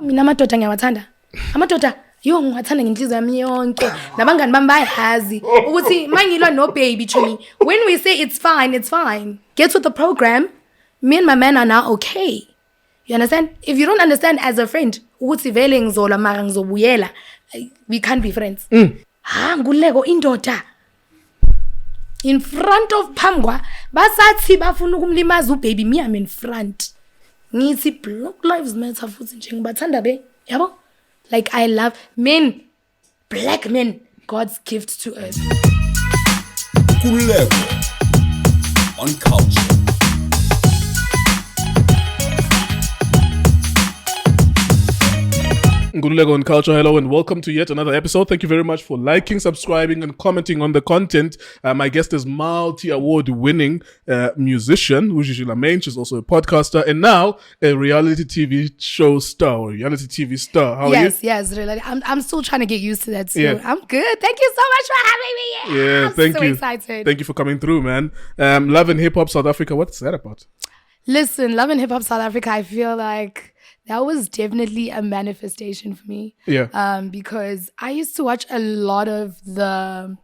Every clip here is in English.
mina amadoda ngiyawathanda. Amadoda yo ngiwathanda ngenhliziyo yami yonke. Nabangani bami bayazi ukuthi mangilwa no baby Chumi. When we say it's fine, it's fine. Get with the program. Me and my man are now okay. You understand? If you don't understand as a friend, ukuthi vele ngizola mara ngizobuyela, we can't be friends. Nkululeko Indoda. In front of Pangwa, basathi bafuna ukumlimaza ubaby, me I'm in front. Ngithi Black Lives Matter futhi nje ngibathanda be. Yabo? Like I love men, black men, God's gift to us. Nkululeko on Cultr. Nkululeko on Cultr, hello and welcome to yet another episode. Thank you very much for liking, subscribing and commenting on the content. My guest is multi-award winning musician, Gigi Lamayne. She's also a podcaster and now a reality TV show star or reality TV star. How are you? Yes, really. I'm still trying to get used to that. So yeah. I'm good. Thank you so much for having me. Yeah, thank you. I'm so excited. Thank you for coming through, man. Love and HipHop South Africa, what's that about? Listen, Love and HipHop South Africa, I feel like that was definitely a manifestation for me. Yeah. Because I used to watch a lot of the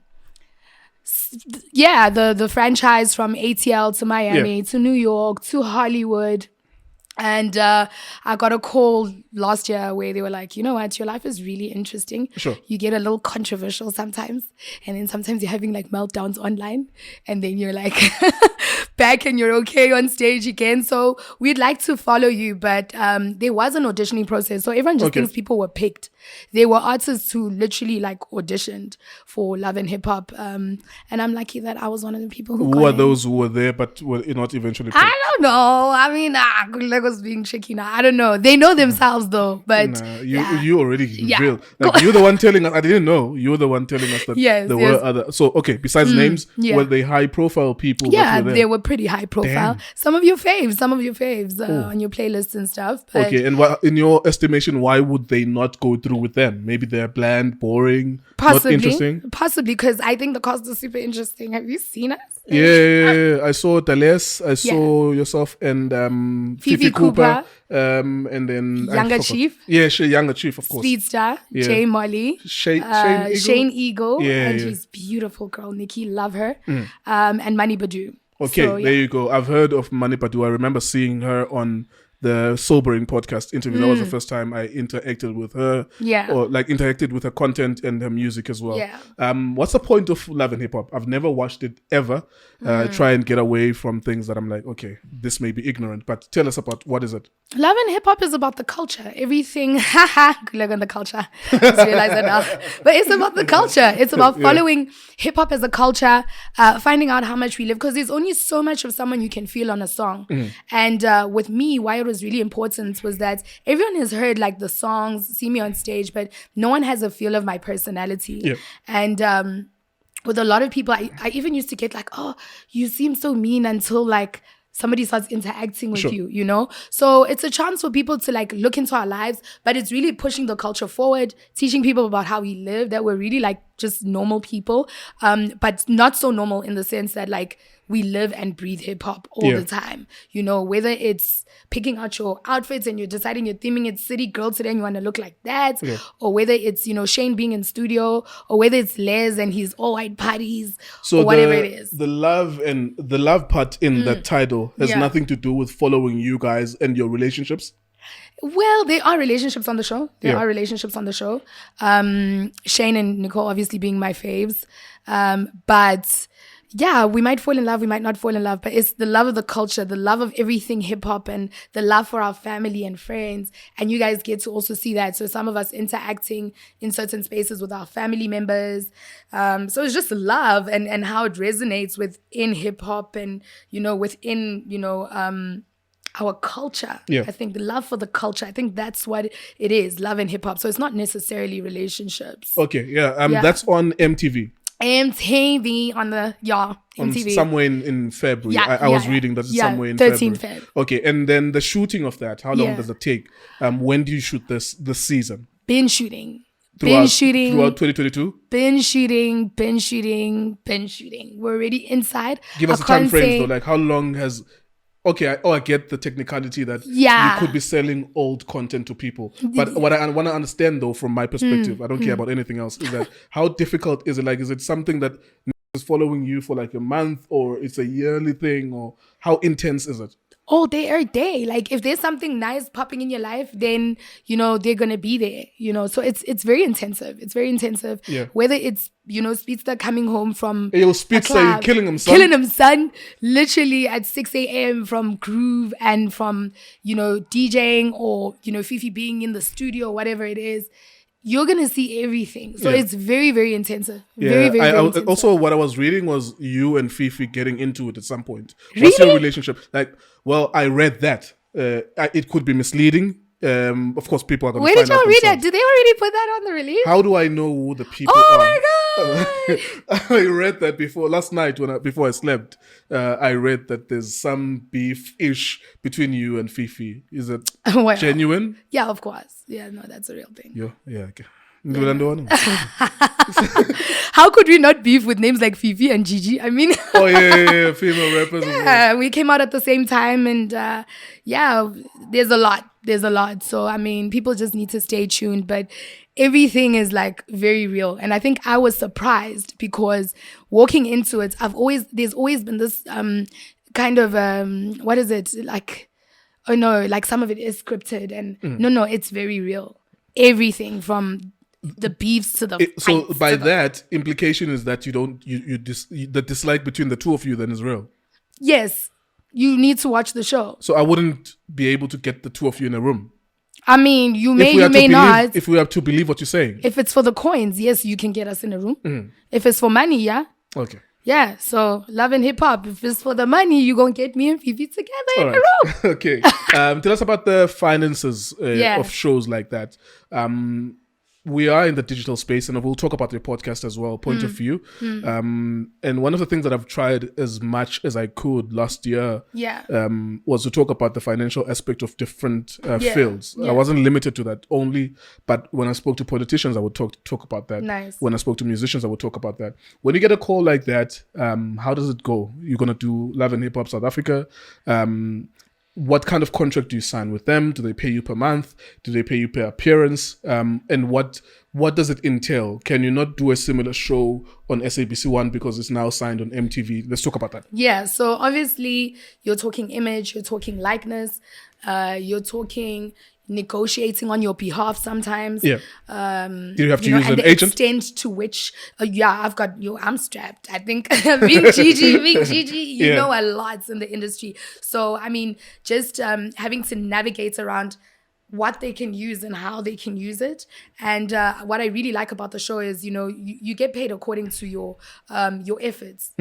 franchise from ATL to Miami to New York to Hollywood. And I got a call last year where they were like, you know what, your life is really interesting. Sure. You get a little controversial sometimes. And then sometimes you're having like meltdowns online. And then you're like back and you're okay on stage again. So we'd like to follow you. But there was an auditioning process. So everyone just thinks people were picked. There were artists who literally like auditioned for Love and HipHop. And I'm lucky that I was one of the people who were those who were there but were not eventually picked? I don't know. I mean, was being tricky now. I don't know. They know themselves though, but you already revealed. Like you're the one telling us. I didn't know. You're the one telling us that there were other. So okay, besides names, were they high profile people? Yeah, they were pretty high profile. Damn. Some of your faves on your playlists and stuff. But okay, and in your estimation, why would they not go through with them? Maybe they're bland, boring, not interesting. Possibly because I think the cast is super interesting. Have you seen us? Yeah. I saw Dales. I saw yourself and Fifi Cooper. And then Younger Chief. Yeah, Younger Chief, of course. Speedster. Jay Molly. Shane Eagle. And she's beautiful girl. Nikki, love her. And Mani Badu. Okay, so, there you go. I've heard of Mani Badu. I remember seeing her on the Sobering podcast interview. That was the first time I interacted with her. Yeah. Or like interacted with her content and her music as well. Yeah. What's the point of Love and HipHop? I've never watched it ever. Try and get away from things that I'm like, okay, this may be ignorant, but tell us about what is it? Love and HipHop is about the culture. Everything. Good luck on the culture. Just realized that now. But it's about the culture. It's about following hip-hop as a culture, finding out how much we live. Because there's only so much of someone you can feel on a song. And with me, why it was really important was that everyone has heard like the songs, see me on stage, but no one has a feel of my personality. Yeah. And with a lot of people, I even used to get like, oh, you seem so mean until like somebody starts interacting with you, you know? So it's a chance for people to like look into our lives, but it's really pushing the culture forward, teaching people about how we live, that we're really like just normal people, but not so normal in the sense that like we live and breathe hip hop all the time. You know, whether it's picking out your outfits and you're deciding you're theming it city girl today and you want to look like that, or whether it's, you know, Shane being in studio, or whether it's Les and his all white parties, or whatever it is. The love part in that title has nothing to do with following you guys and your relationships. Well, there are relationships on the show. Shane and Nicole obviously being my faves. But yeah, we might fall in love, we might not fall in love, but it's the love of the culture, the love of everything hip hop, and the love for our family and friends. And you guys get to also see that. So some of us interacting in certain spaces with our family members. So it's just love and how it resonates within hip hop and, you know, within, you know, our culture. I think the love for the culture, I think that's what it is, love and hip hop. So it's not necessarily relationships. Okay, that's on MTV. MTV on the MTV somewhere in February. I was reading that it's somewhere in 13 February. Okay, and then the shooting of that, how long does it take? When do you shoot this season? Binge shooting. Throughout 2022? Binge shooting. We're already inside. Give us a time frame though. Like how long has Okay, I get the technicality that Yeah. you could be selling old content to people. But what I want to understand, though, from my perspective, I don't care about anything else, is that how difficult is it? Like, is it something that is following you for like a month, or it's a yearly thing, or how intense is it? All day, every day. Like if there's something nice popping in your life, then they're gonna be there. So it's very intensive. It's very intensive. Yeah. Whether it's Speedster coming home from Hey, yo, Speedster, a club, you killing him, son. killing him, son. Literally at 6 a.m. from groove and from DJing or Fifi being in the studio, whatever it is. You're gonna see everything. So it's very, very intensive. Very, very, very intensive. Also, what I was reading was you and Fifi getting into it at some point. What's your relationship? Like, well, I read that. It could be misleading. Of course, people are going to Where find did out y'all read that? themselves. Did they already put that on the release? How do I know who the people are? Oh my God! I read that last night before I slept. I read that there's some beef-ish between you and Fifi. Is it Well, genuine? Yeah, of course. Yeah, no, that's a real thing. Yeah, okay. Yeah. How could we not beef with names like Fifi and Gigi? I mean, Oh yeah, female rappers. yeah, we came out at the same time, and there's a lot. There's a lot. So I mean, people just need to stay tuned. But everything is like very real, and I think I was surprised because walking into it, there's always been this kind of what is it like? Oh no, like some of it is scripted, and no, it's very real. Everything from the beefs to the So fights by to the- that implication is that the dislike between the two of you then is real. Yes, you need to watch the show. So I wouldn't be able to get the two of you in a room. I mean, you may not. If we have to believe what you're saying. If it's for the coins, yes, you can get us in a room. If it's for money, yeah. Okay. Yeah, so love and hip hop. If it's for the money, you gonna get me and Fifi together in a room. Okay. Tell us about the finances Yeah. of shows like that. We are in the digital space, and we'll talk about your podcast as well, Point of View. And one of the things that I've tried as much as I could last year Yeah. was to talk about the financial aspect of different fields. Yeah. I wasn't limited to that only, but when I spoke to politicians, I would talk about that. Nice. When I spoke to musicians, I would talk about that. When you get a call like that, how does it go? You're going to do Love and Hip Hop South Africa. What kind of contract do you sign with them? Do they pay you per month? Do they pay you per appearance? And what does it entail? Can you not do a similar show on SABC1 because it's now signed on MTV? Let's talk about that. Yeah, so obviously you're talking image, you're talking likeness, you're talking negotiating on your behalf sometimes. Yeah. Do you have to use and an the agent? extent to which, I've got I'm strapped. I think being Gigi, you know a lot in the industry. So I mean, just having to navigate around what they can use and how they can use it. And what I really like about the show is, you get paid according to your efforts,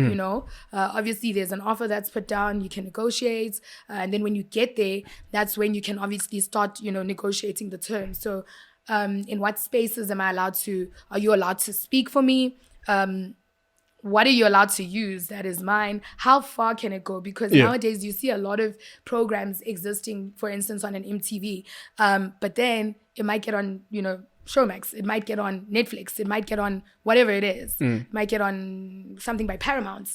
Obviously, there's an offer that's put down, you can negotiate. And then when you get there, that's when you can obviously start, negotiating the terms. So in what spaces are you allowed to speak for me? What are you allowed to use that is mine? How far can it go? Because nowadays you see a lot of programs existing, for instance, on an MTV. But then it might get on, Showmax. It might get on Netflix. It might get on whatever it is. It might get on something by Paramount,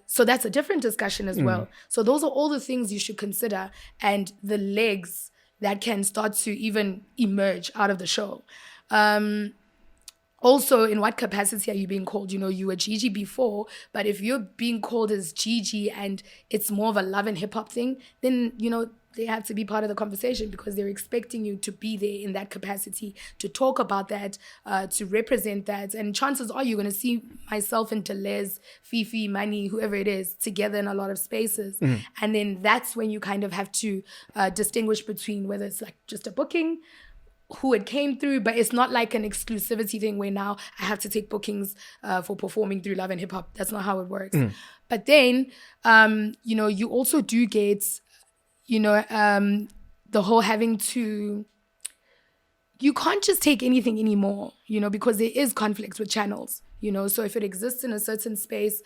So that's a different discussion as well. So those are all the things you should consider and the legs that can start to even emerge out of the show. Also, in what capacity are you being called? You were Gigi before, but if you're being called as Gigi and it's more of a love and hip hop thing, then, they have to be part of the conversation because they're expecting you to be there in that capacity, to talk about that, to represent that. And chances are you're going to see myself and Deleuze, Fifi, Money, whoever it is, together in a lot of spaces. And then that's when you kind of have to distinguish between whether it's like just a booking, who it came through, but it's not like an exclusivity thing where now I have to take bookings for performing through Love and Hip Hop. That's not how it works. But then, you also do get, the whole having to, you can't just take anything anymore, because there is conflict with channels, so if it exists in a certain space,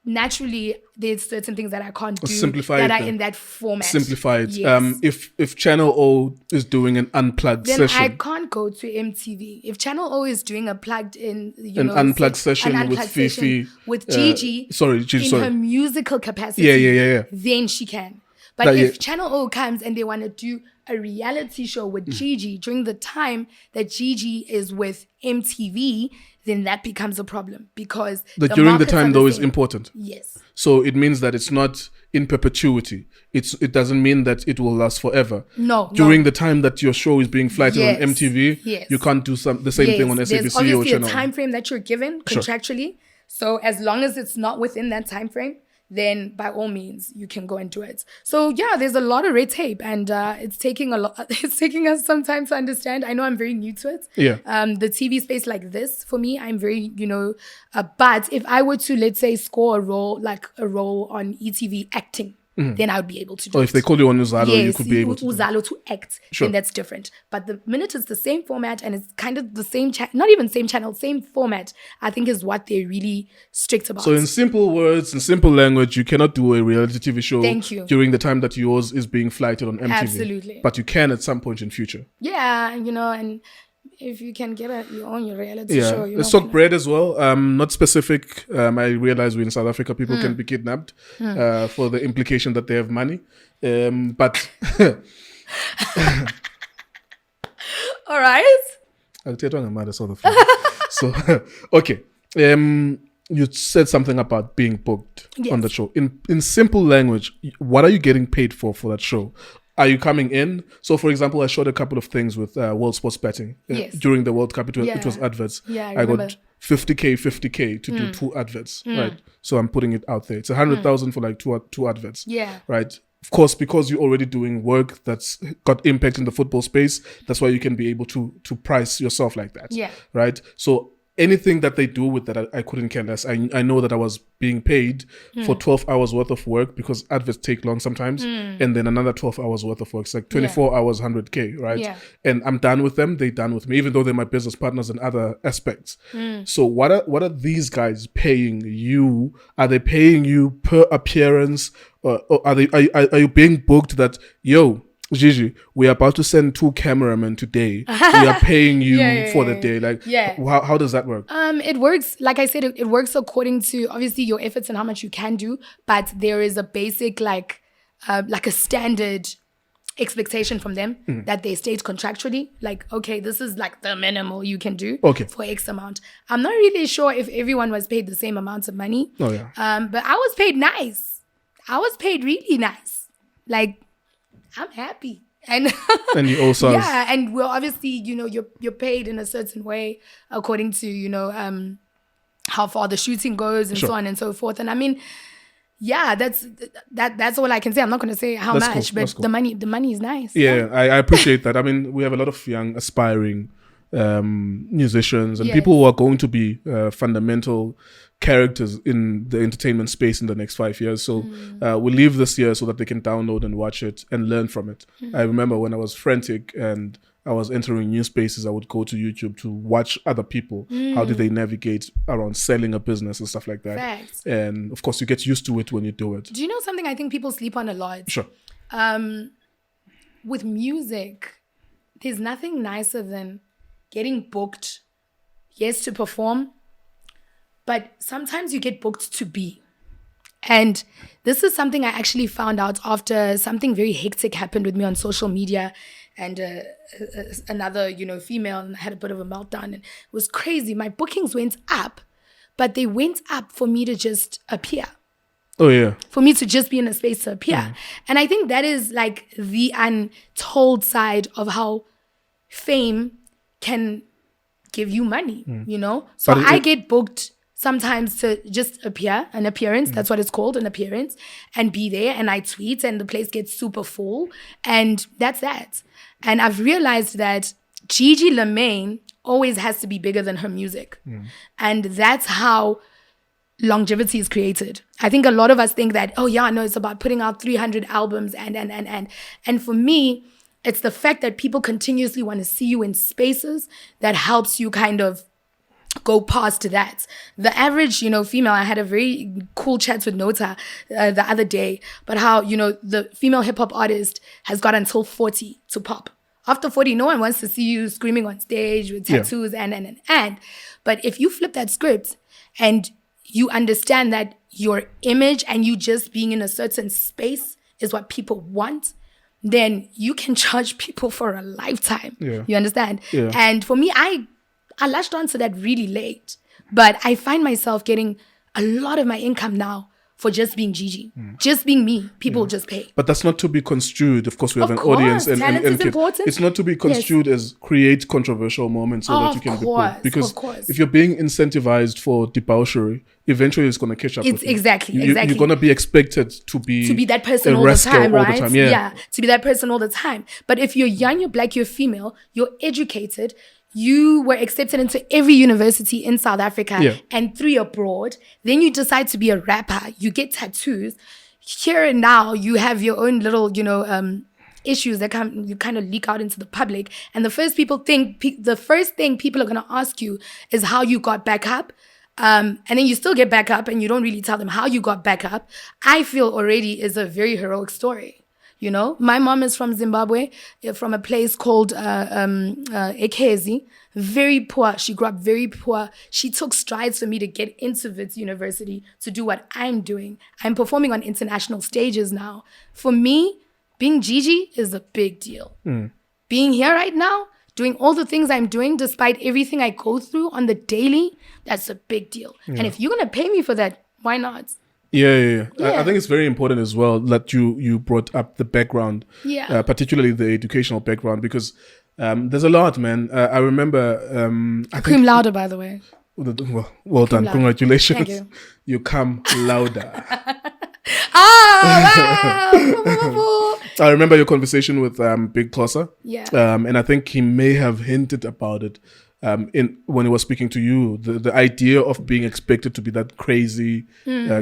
naturally there's certain things that I can't do Simplify that it are then. in that format. Simplify it. Yes. If Channel O is doing an unplugged Then session, I can't go to MTV. If Channel O is doing a plugged in, unplugged session an with unplugged Fifi, session with Gigi, Gigi, in sorry. her musical capacity, Yeah. then she can. But That- if yeah. Channel O comes and they want to do a reality show with Gigi during the time that Gigi is with MTV, then that becomes a problem because During the markets time are though is same. important. Yes. So it means that it's not in perpetuity. It doesn't mean that it will last forever. No. During the time that your show is being flighted Yes, on MTV, yes. you can't do the same thing on There's SABC or obviously Channel. a time frame that you're given Sure. contractually. So as long as it's not within that time frame, then by all means you can go and do it. So yeah, there's a lot of red tape, and it's taking a lot. It's taking us some time to understand. I know I'm very new to it. Yeah. The TV space like this for me, I'm very but if I were to, let's say, score a role on ETV acting, then I would be able to do Or it. if they call you on Uzalo, you Yes, could be able to. do it. Uzalo to act, Sure. then that's different. But the minute it's the same format and it's kind of the same not even same channel, same format, I think is what they're really strict about. So in simple words, in simple language, you cannot do a reality TV show Thank you. during the time that yours is being flighted on MTV. Absolutely. But you can at some point in future. yeah, and if you can get your own reality Yeah. show, Let's talk bread as well. Not specific. I realize we're in South Africa, people can be kidnapped for the implication that they have money. But all right. I'll tell you I'm mad at South Africa. So okay. You said something about being booked Yes. on the show. In simple language, what are you getting paid for that show? Are you coming in? So, for example, I shot a couple of things with World Sports Betting Yes. during the World Cup. It Yeah. was adverts. Yeah, I got remember. 50K to do 2 adverts, right? So I'm putting it out there. It's 100,000 for like two adverts, Yeah. right? Of course, because you're already doing work that's got impact in the football space, that's why you can be able to price yourself like that, Yeah. right? So anything that they do with that, I couldn't care less. I know that I was being paid for 12 hours worth of work because adverts take long sometimes, and then another 12 hours worth of work. It's like 24 hours, 100K, right? Yeah. And I'm done with them. They're done with me, even though they're my business partners in other aspects. So what are these guys paying you? Are they paying you per appearance? Or are you being booked that, yo, Gigi, we are about to send 2 cameramen today. We are paying you for the day. Like, how does that work? It works, like I said, it works according to obviously your efforts and how much you can do, but there is a basic like a standard expectation from them that they state contractually, like, okay, this is like the minimal you can do for X amount. I'm not really sure if everyone was paid the same amount of money. Oh yeah. But I was paid nice. I was paid really nice. Like, I'm happy. And you also and well, obviously, you're paid in a certain way according to, how far the shooting goes and so on and so forth. And I mean, yeah, that's all I can say. I'm not going to say how That's much, cool. but the money is nice. Yeah, I appreciate that. I mean, we have a lot of young aspiring musicians and Yes. people who are going to be fundamental characters in the entertainment space in the next 5 years. So we leave this year so that they can download and watch it and learn from it. I remember when I was frantic and I was entering new spaces, I would go to YouTube to watch other people. How did they navigate around selling a business and stuff like that? Facts. And of course, you get used to it when you do it. Do you know something I think people sleep on a lot? Sure. With music, there's nothing nicer than getting booked, yes, to perform, but sometimes you get booked to be. And this is something I actually found out after something very hectic happened with me on social media, and another, female had a bit of a meltdown, and it was crazy. My bookings went up, but they went up for me to just appear. Oh yeah. For me to just be in a space to appear. And I think that is like the untold side of how fame can give you money, So I get booked sometimes to just appear, an appearance, that's what it's called, an appearance, and be there, and I tweet and the place gets super full, and that's that. And I've realized that Gigi Lamayne always has to be bigger than her music. And that's how longevity is created. I think a lot of us think that, it's about putting out 300 albums and for me, it's the fact that people continuously want to see you in spaces that helps you kind of go past that. The average, female, I had a very cool chat with Nota the other day, but how, the female hip hop artist has got until 40 to pop. After 40, no one wants to see you screaming on stage with tattoos and. But if you flip that script and you understand that your image and you just being in a certain space is what people want, then you can charge people for a lifetime. Yeah. You understand? Yeah. And for me, I latched onto that really late. But I find myself getting a lot of my income now for just being Gigi. Just being me. People just pay. But that's not to be construed. Of course, we have Of an course, audience. talent is important. It's not to be construed as create controversial moments so that you can be cool. Because if you're being incentivized for debauchery, eventually it's going to catch up with you. Exactly. You're going to be expected to be that person a all the rascal time, all right? the time. Yeah. To be that person all the time. But if you're young, you're black, you're female, you're educated, you were accepted into every university in South Africa and 3 abroad, then you decide to be a rapper, you get tattoos. Here and now, you have your own little, issues that you kind of leak out into the public. And the first thing people are going to ask you is how you got back up. And then you still get back up and you don't really tell them how you got back up. I feel already is a very heroic story. My mom is from Zimbabwe, from a place called Ekezi, very poor. She grew up very poor. She took strides for me to get into Wits University to do what I'm doing. I'm performing on international stages now. For me, being Gigi is a big deal. Being here right now, doing all the things I'm doing, despite everything I go through on the daily, that's a big deal. And if you're going to pay me for that, why not? Yeah. I think it's very important as well that you brought up the background, particularly the educational background, because there's a lot, man. I remember... Cream louder, by the way. Well done. Louder. Congratulations. Thank you. You come louder. Wow! I remember your conversation with Big Closer. Yeah. And I think he may have hinted about it when he was speaking to you, the idea of being expected to be that crazy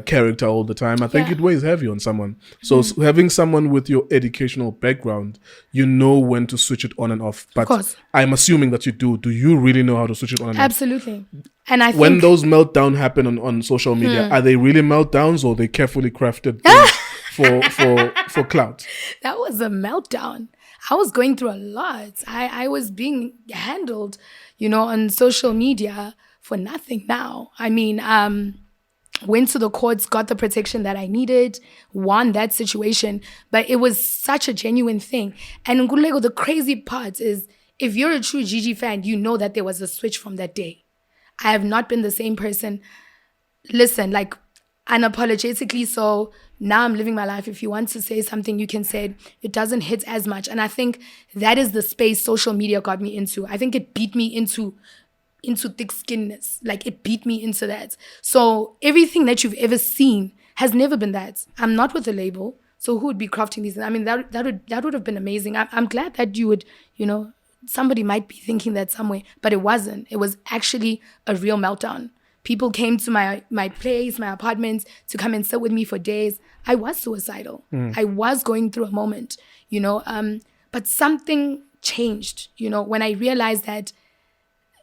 character all the time. I think it weighs heavy on someone. So having someone with your educational background, you know when to switch it on and off. But of course. I'm assuming that you do. Do you really know how to switch it on and off? Absolutely. And I think when those meltdowns happen on social media, are they really meltdowns or are they carefully crafted for clout? That was a meltdown. I was going through a lot. I was being handled, on social media for nothing now. I mean, went to the courts, got the protection that I needed, won that situation, but it was such a genuine thing. And Nkululeko, the crazy part is, if you're a true Gigi fan, you know that there was a switch from that day. I have not been the same person. Listen, like, unapologetically so. Now I'm living my life. If you want to say something, you can say it. It doesn't hit as much. And I think that is the space social media got me into. I think it beat me into thick skinness. Like, it beat me into that. So everything that you've ever seen has never been that. I'm not with a label. So who would be crafting these? I mean, that would have been amazing. I'm glad that you would, somebody might be thinking that somewhere, but it wasn't. It was actually a real meltdown. People came to my place, my apartment, to come and sit with me for days. I was suicidal. I was going through a moment, but something changed, when I realized that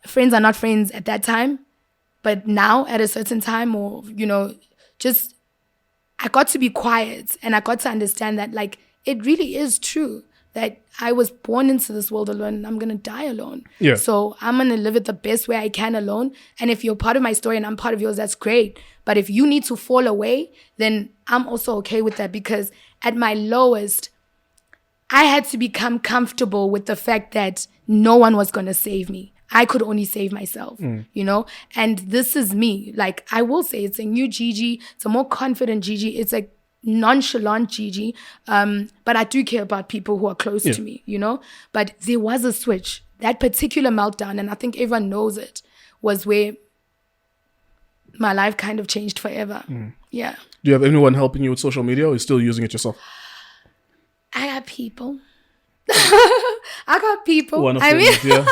friends are not friends at that time, but now at a certain time, or, just I got to be quiet and I got to understand that, like, it really is true that I was born into this world alone and I'm going to die alone. Yeah. So I'm going to live it the best way I can alone. And if you're part of my story and I'm part of yours, that's great. But if you need to fall away, then I'm also okay with that, because at my lowest, I had to become comfortable with the fact that no one was going to save me. I could only save myself, And this is me. Like, I will say it's a new Gigi. It's a more confident Gigi. It's like nonchalant Gigi, but I do care about people who are close to me, but there was a switch. That particular meltdown, and I think everyone knows it, was where my life kind of changed forever. Yeah. Do you have anyone helping you with social media, or are you still using it yourself? I got people. I got people. One of them is here.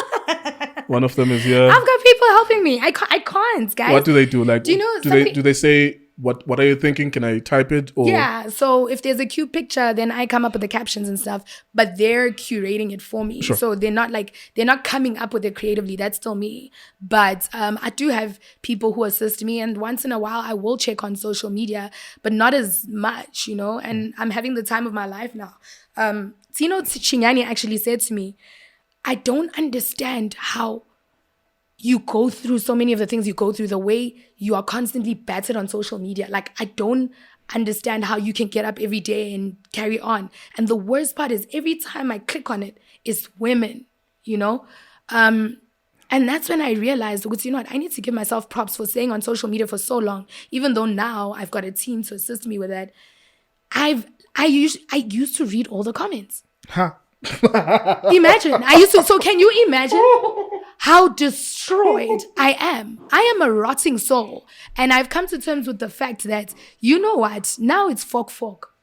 One of them is here. I've got people helping me. I can't, guys. What do they do? Like, do you know? Do they say what are you thinking? Can I type it? Or Yeah, so if there's a cute picture, then I come up with the captions and stuff, but they're curating it for me. Sure. So they're not coming up with it creatively. That's still me. But I do have people who assist me, and once in a while I will check on social media, but not as much, and I'm having the time of my life now. Tino Chinyani actually said to me, I don't understand how you go through so many of the things you go through, the way you are constantly battered on social media. Like, I don't understand how you can get up every day and carry on. And the worst part is every time I click on it, it's women, And that's when I realized, because what, I need to give myself props for staying on social media for so long, even though now I've got a team to assist me with that. I used to read all the comments. Huh. Imagine. So can you imagine how destroyed I am? I am a rotting soul. And I've come to terms with the fact that, you know what? Now it's fuck.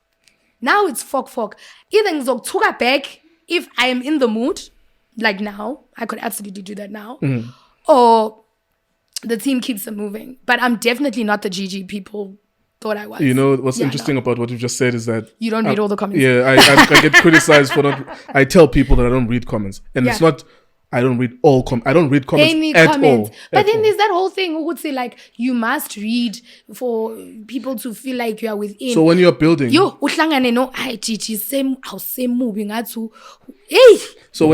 Now it's fuck. Either ngizokuthuka back if I am in the mood, like now. I could absolutely do that now. Or the team keeps it moving. But I'm definitely not the Gigi people thought I was. What's interesting about what you just said is that you don't read all the comments. Yeah, I get criticized for not. I tell people that I don't read comments, and it's not. I don't read all I don't read comments Any at comments. all. But then there's that whole thing who would say like you must read for people to feel like you are within. So when you're building, uhlangane no Gigi same moving ngathi hey. So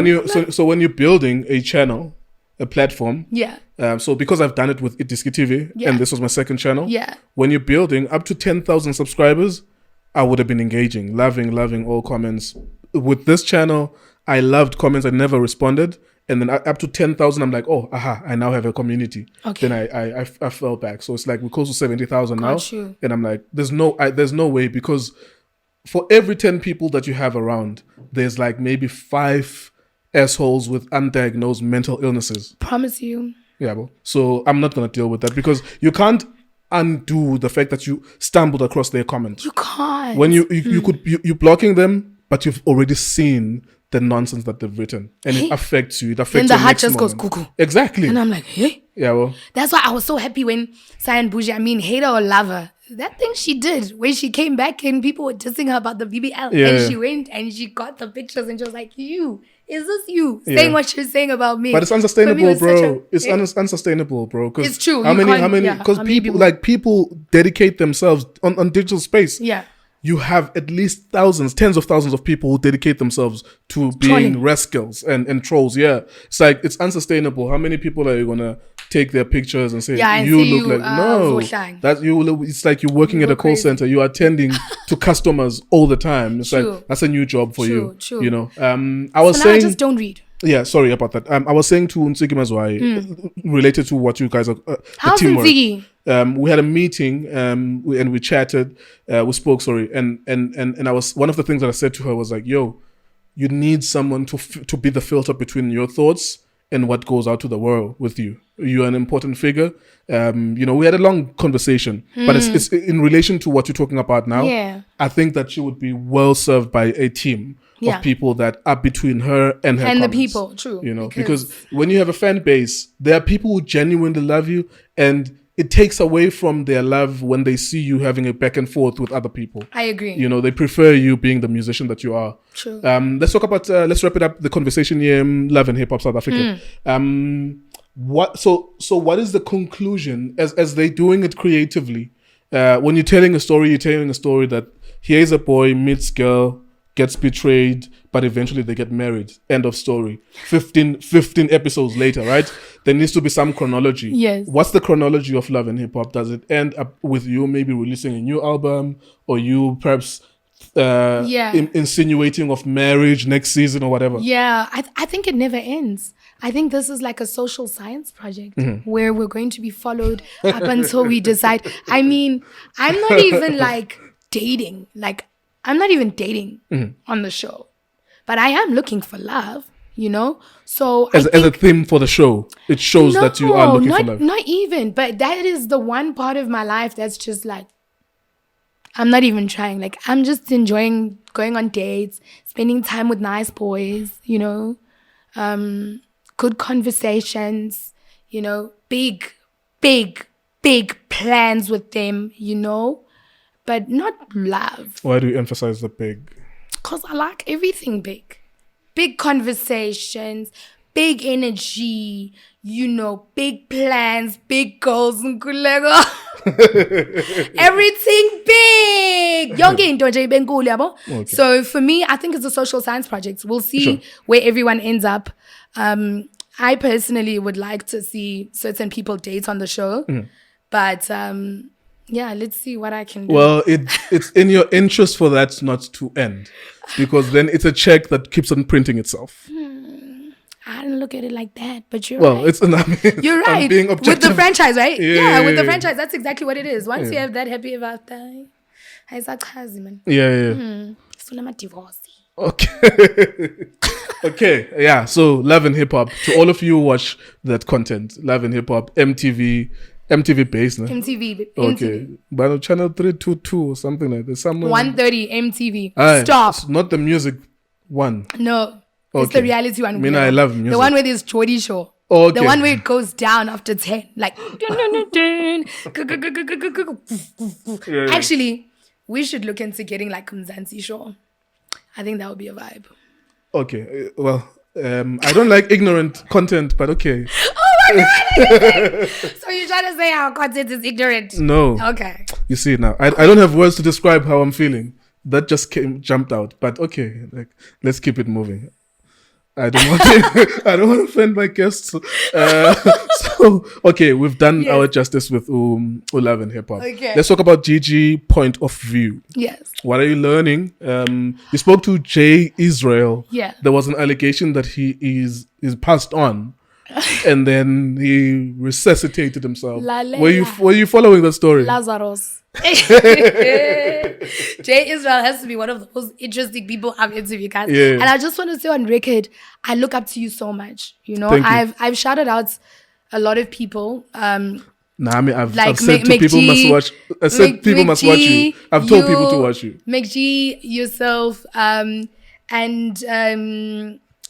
when you're building a channel, a platform. Yeah. So because I've done it with Itiski TV, and this was my second channel. Yeah. When you're building up to 10,000 subscribers, I would have been engaging, loving all comments. With this channel, I loved comments. I never responded. And then up to 10,000, I'm like, oh, I now have a community. Okay. Then I fell back. So it's like we're close to 70,000 now. You. And I'm like, there's no way, because for every 10 people that you have around, there's like maybe 5 assholes with undiagnosed mental illnesses. Promise you. Yeah, bro. So I'm not going to deal with that, because you can't undo the fact that you stumbled across their comment. You can't. When you're blocking them, but you've already seen the nonsense that they've written, and it affects you. It affects. Then the heart just goes cuckoo. Exactly. And I'm like, hey. Yeah, well. That's why I was so happy when Cyan Bougie, hater or lover, that thing she did when she came back and people were dissing her about the BBL, and she went and she got the pictures and she was like, is this you saying what you're saying about me? But it's unsustainable, bro. It's unsustainable, bro. It's true. How many? Because people dedicate themselves on digital space. Yeah. You have at least thousands, tens of thousands of people who dedicate themselves to being rascals and trolls. Yeah. It's like, it's unsustainable. How many people are you going to take their pictures and say, you look like, no, it's like you're working at a call center. You are attending to customers all the time. It's like, that's a new job for you. True. You know, I was saying, I just don't read. Yeah, sorry about that. I was saying to Nsiki Mazwai, related to what you guys are, how's Nsiki? We had a meeting, and we chatted, we spoke, and I was, one of the things that I said to her was like, yo, you need someone to be the filter between your thoughts and what goes out to the world with you. You're an important figure. We had a long conversation, but it's in relation to what you're talking about now. Yeah. I think that she would be well served by a team of people that are between her and her and comments, the people. True. Because when you have a fan base, there are people who genuinely love you, and it takes away from their love when they see you having a back and forth with other people. I agree. They prefer you being the musician that you are. True. Let's talk about, let's wrap it up, the conversation here, Love and Hip Hop South Africa. What is the conclusion as they doing it creatively? When you're telling a story that here's a boy, meets girl, gets betrayed, but eventually they get married. End of story. 15 episodes later, right? There needs to be some chronology. Yes. What's the chronology of Love and Hip Hop? Does it end up with you maybe releasing a new album, or you perhaps insinuating of marriage next season or whatever? Yeah, I think it never ends. I think this is like a social science project where we're going to be followed up until we decide. I mean, I'm not even like dating. Like, I'm not even dating on the show. But I am looking for love, So as a theme for the show, it shows that you are looking for love. Not even. But that is the one part of my life that's just like, I'm not even trying. Like, I'm just enjoying going on dates, spending time with nice boys, good conversations, big plans with them, but not love. Why do you emphasize the big? Because I like everything big. Big conversations, big energy, big plans, big goals, Nkululeko. Everything big. Yonke into nje ibe nkulu, yabo. Okay. So for me, I think it's a social science project. We'll see where everyone ends up. I personally would like to see certain people date on the show. But let's see what I can do. Well, it's in your interest for that not to end, because then it's a check that keeps on printing itself. I didn't look at it like that, but you're Well, right. You're right. I'm being objective. With the franchise, right? Yeah, With the yeah. franchise, that's exactly what it is. Once you have that happy ever after, ayisaqhazi man. Yeah. Sunama divorce. Okay. Okay. Yeah. So Love and Hip Hop. To all of you who watch that content, Love and Hip Hop, MTV based, no? MTV. Okay. But on channel 322 or something like that. Somewhere. 130 MTV. Aye, Stop. it's not the music one. No. It's Okay. the reality one. I love music. The one where there's Chodi show. Okay. The one where it goes down after 10. Like. Yeah. Actually, we should look into getting like Mzansi show. I think that would be a vibe. Okay. Well, I don't like ignorant content, but okay. Oh my God! So you're trying to say our content is ignorant? No. Okay. You see now, I don't have words to describe how I'm feeling. That just jumped out. But okay, like let's keep it moving. I don't want to offend my guests. So okay, we've done our justice with Love and Hip Hop. Okay. Let's talk about Gigi point of view. Yes. What are you learning? You spoke to Jay Israel. Yeah. There was an allegation that he is passed on, and then he resuscitated himself. Were you following the story? Lazarus. Jay Israel has to be one of the most interesting people I've interviewed, guys. Yeah. And I just want to say on record, I look up to you so much. Thank you. I've shouted out a lot of people. Nah, I mean, I've Like said to people must watch. I said people must watch you. I've told people to watch you. McG, yourself, and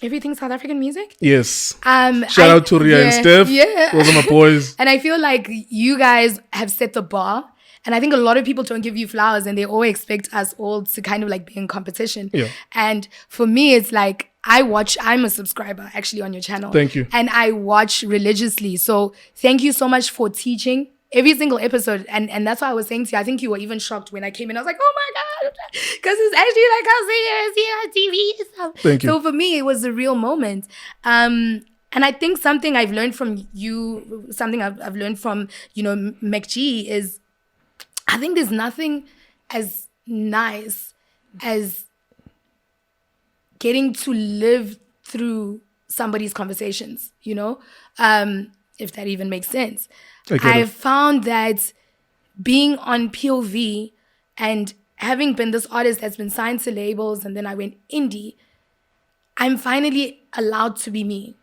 everything South African music. Yes. Shout out to Ria and Steph. Yeah. Those are my boys. And I feel like you guys have set the bar. And I think a lot of people don't give you flowers and they always expect us all to kind of like be in competition. Yeah. And for me, it's like I'm a subscriber actually on your channel. Thank you. And I watch religiously. So thank you so much for teaching every single episode. And that's why I was saying to you, I think you were even shocked when I came in. I was like, oh my God. Because it's actually like how serious on TV and stuff. Thank you. So for me, it was a real moment. And I think something I've learned from you, something I've learned from, McG is, I think there's nothing as nice as getting to live through somebody's conversations, if that even makes sense. I've found that being on POV and having been this artist that's been signed to labels and then I went indie, I'm finally allowed to be me.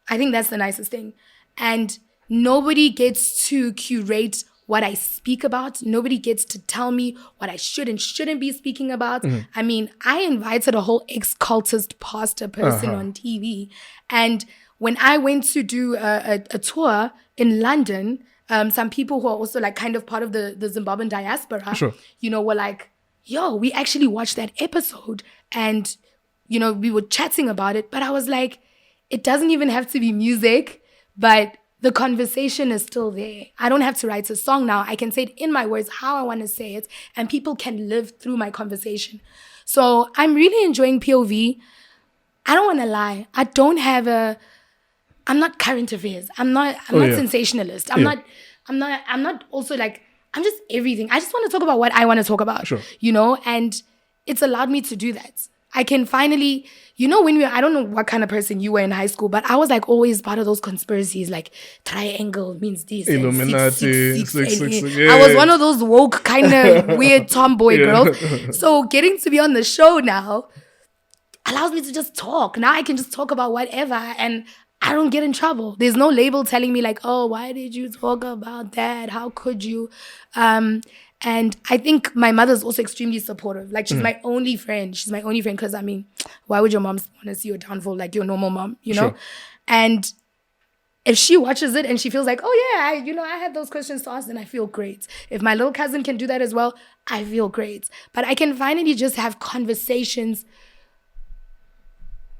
I think that's the nicest thing. And nobody gets to curate what I speak about. Nobody gets to tell me what I should and shouldn't be speaking about. Mm-hmm. I mean, I invited a whole ex-cultist pastor person on TV. And when I went to do a tour in London, some people who are also like kind of part of the Zimbabwean diaspora, were like, yo, we actually watched that episode and, we were chatting about it. But I was like, it doesn't even have to be music, but the conversation is still there. I don't have to write a song now. I can say it in my words how I want to say it, and people can live through my conversation. So I'm really enjoying POV. I don't want to lie. I'm not current affairs. I'm not sensationalist. I'm not also like, I'm just everything. I just want to talk about what I want to talk about, and it's allowed me to do that. I can finally, I don't know what kind of person you were in high school, but I was like always part of those conspiracies, like triangle means this. Illuminati. I was one of those woke kind of weird tomboy girls. So getting to be on the show now allows me to just talk. Now I can just talk about whatever and I don't get in trouble. There's no label telling me like, oh, why did you talk about that? How could you? And I think my mother's also extremely supportive. Like, she's my only friend. She's my only friend because, why would your mom want to see your downfall like your normal mom, Sure. And if she watches it and she feels like, oh yeah, I had those questions to ask, then I feel great. If my little cousin can do that as well, I feel great. But I can finally just have conversations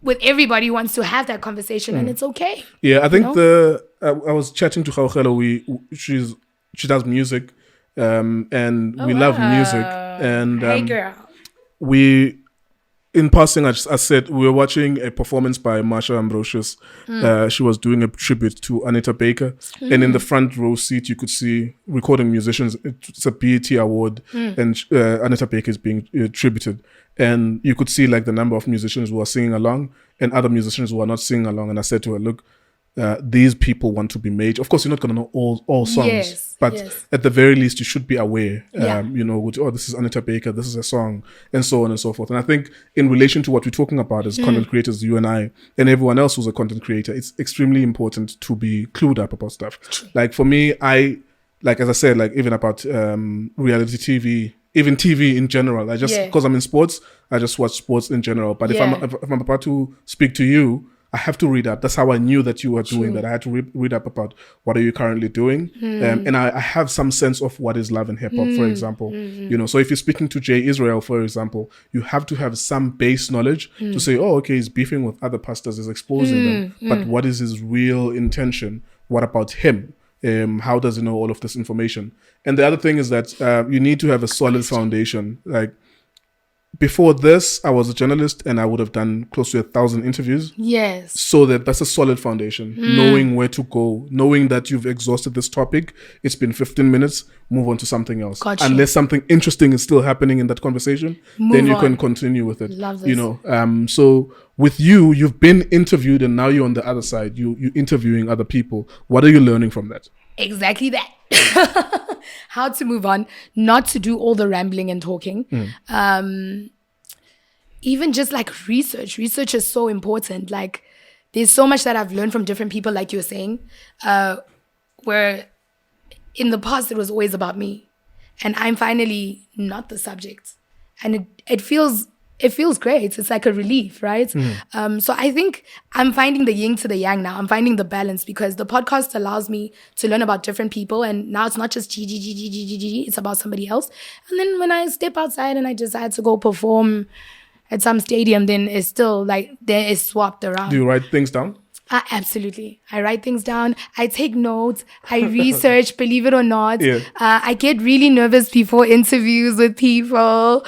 with everybody who wants to have that conversation, and it's okay. Yeah, I think I was chatting to Cultr. She does music, and we love music. And hey girl. we, in passing, I said we were watching a performance by Marsha Ambrosius. She was doing a tribute to Anita Baker, and in the front row seat, you could see recording musicians. It's a BET award, and Anita Baker is being tributed. And you could see like the number of musicians who are singing along and other musicians who are not singing along. And I said to her, look, these people want to be made. Of course, you're not going to know all songs, but at the very least, you should be aware, this is Anita Baker, this is a song, and so on and so forth. And I think in relation to what we're talking about as content creators, you and I, and everyone else who's a content creator, it's extremely important to be clued up about stuff. Like for me, as I said, like even about reality TV, even TV in general, I just, because I'm in sports, I just watch sports in general. But if I'm about to speak to you, I have to read up. That's how I knew that you were doing that. I had to read up about what are you currently doing. And I have some sense of what is love and hip hop, for example. So if you're speaking to Jay Israel, for example, you have to have some base knowledge to say, oh, okay, he's beefing with other pastors, he's exposing them. But what is his real intention? What about him? How does he know all of this information? And the other thing is that you need to have a solid foundation. Like before this, I was a journalist and I would have done close to 1,000 interviews. Yes. So that's a solid foundation. Knowing where to go, knowing that you've exhausted this topic, it's been 15 minutes, move on to something else. Gotcha. Unless something interesting is still happening in that conversation, then you can continue with it. Love this. So with you, you've been interviewed and now you're on the other side. You're interviewing other people. What are you learning from that? Exactly that. How to move on, not to do all the rambling and talking. Even just like research. Research is so important. Like there's so much that I've learned from different people, like you were saying, where in the past it was always about me. And I'm finally not the subject. And it feels great. It's like a relief, right? So I think I'm finding the yin to the yang now. I'm finding the balance because the podcast allows me to learn about different people. And now it's not just Gigi, it's about somebody else. And then when I step outside and I decide to go perform at some stadium, then it's still like there is swapped around. Do you write things down? Absolutely. I write things down. I take notes. I research, believe it or not. Yeah. I get really nervous before interviews with people.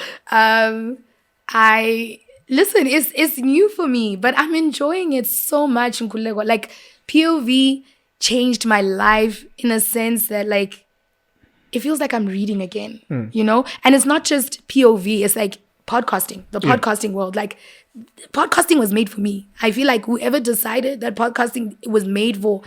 It's new for me, but I'm enjoying it so much. Like POV changed my life in a sense that like it feels like I'm reading again, and it's not just POV, it's like podcasting, the podcasting world. Like podcasting was made for me. I feel like whoever decided that podcasting was made for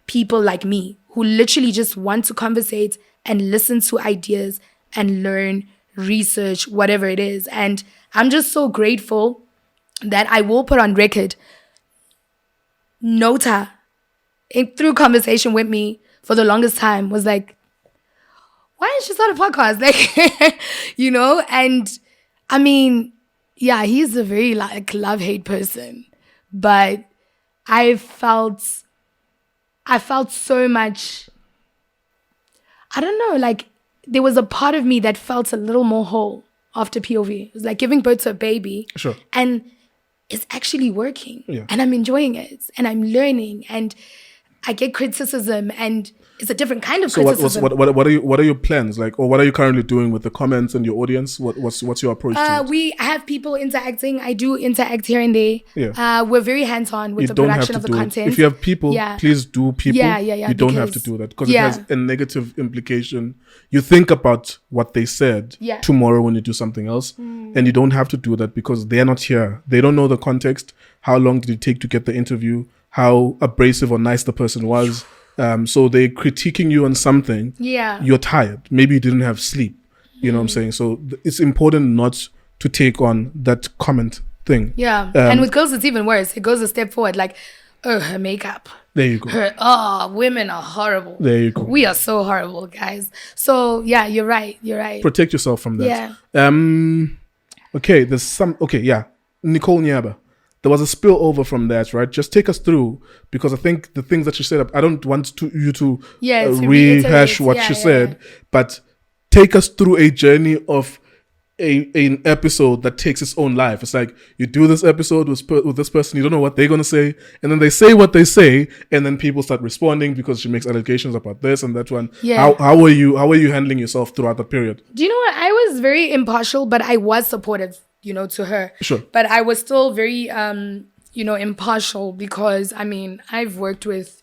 people like me who literally just want to conversate and listen to ideas and learn, research, whatever it is. And I'm just so grateful that I will put on record Nota through conversation with me for the longest time was like, why didn't she start a podcast? Like, and I mean, yeah, he's a very like love-hate person, but I felt so much, I don't know, like there was a part of me that felt a little more whole after POV. It was like giving birth to a baby. Sure. And it's actually working. Yeah. And I'm enjoying it. And I'm learning. And I get criticism and it's a different kind of criticism. What are your plans like, or what are you currently doing with the comments and your audience? What's your approach to it? We have people interacting. I do interact here and there. Yeah. We're very hands-on with the production of the content. If you have people, please do people. Yeah. You don't have to do that because it has a negative implication. You think about what they said tomorrow when you do something else, and you don't have to do that because they're not here. They don't know the context. How long did it take to get the interview? How abrasive or nice the person was. So they're critiquing you on something. Yeah. You're tired. Maybe you didn't have sleep. You know what I'm saying? So it's important not to take on that comment thing. Yeah. And with girls, it's even worse. It goes a step forward. Like, her makeup. There you go. Women are horrible. There you go. We are so horrible, guys. So, yeah, you're right. Protect yourself from that. Yeah. Okay, there's some... Okay, yeah. Nicole Nyaba. there was a spillover from that, right? Just take us through, because I think the things that you said, I don't want you to rehash what you said, but take us through a journey of an episode that takes its own life. It's like you do this episode with this person, you don't know what they're going to say, and then they say what they say, and then people start responding because she makes allegations about this and that one. Yeah. How are you handling yourself throughout the period? Do you know what? I was very impartial, but I was supportive, to her. Sure. But I was still very, impartial, because, I've worked with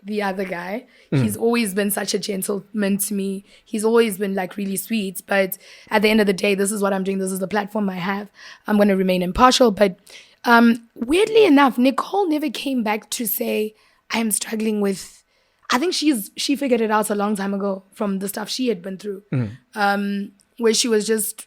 the other guy. He's always been such a gentleman to me. He's always been like really sweet. But at the end of the day, this is what I'm doing. This is the platform I have. I'm going to remain impartial. But weirdly enough, Nicole never came back to say, I am struggling with, I think she figured it out a long time ago from the stuff she had been through. Where she was just,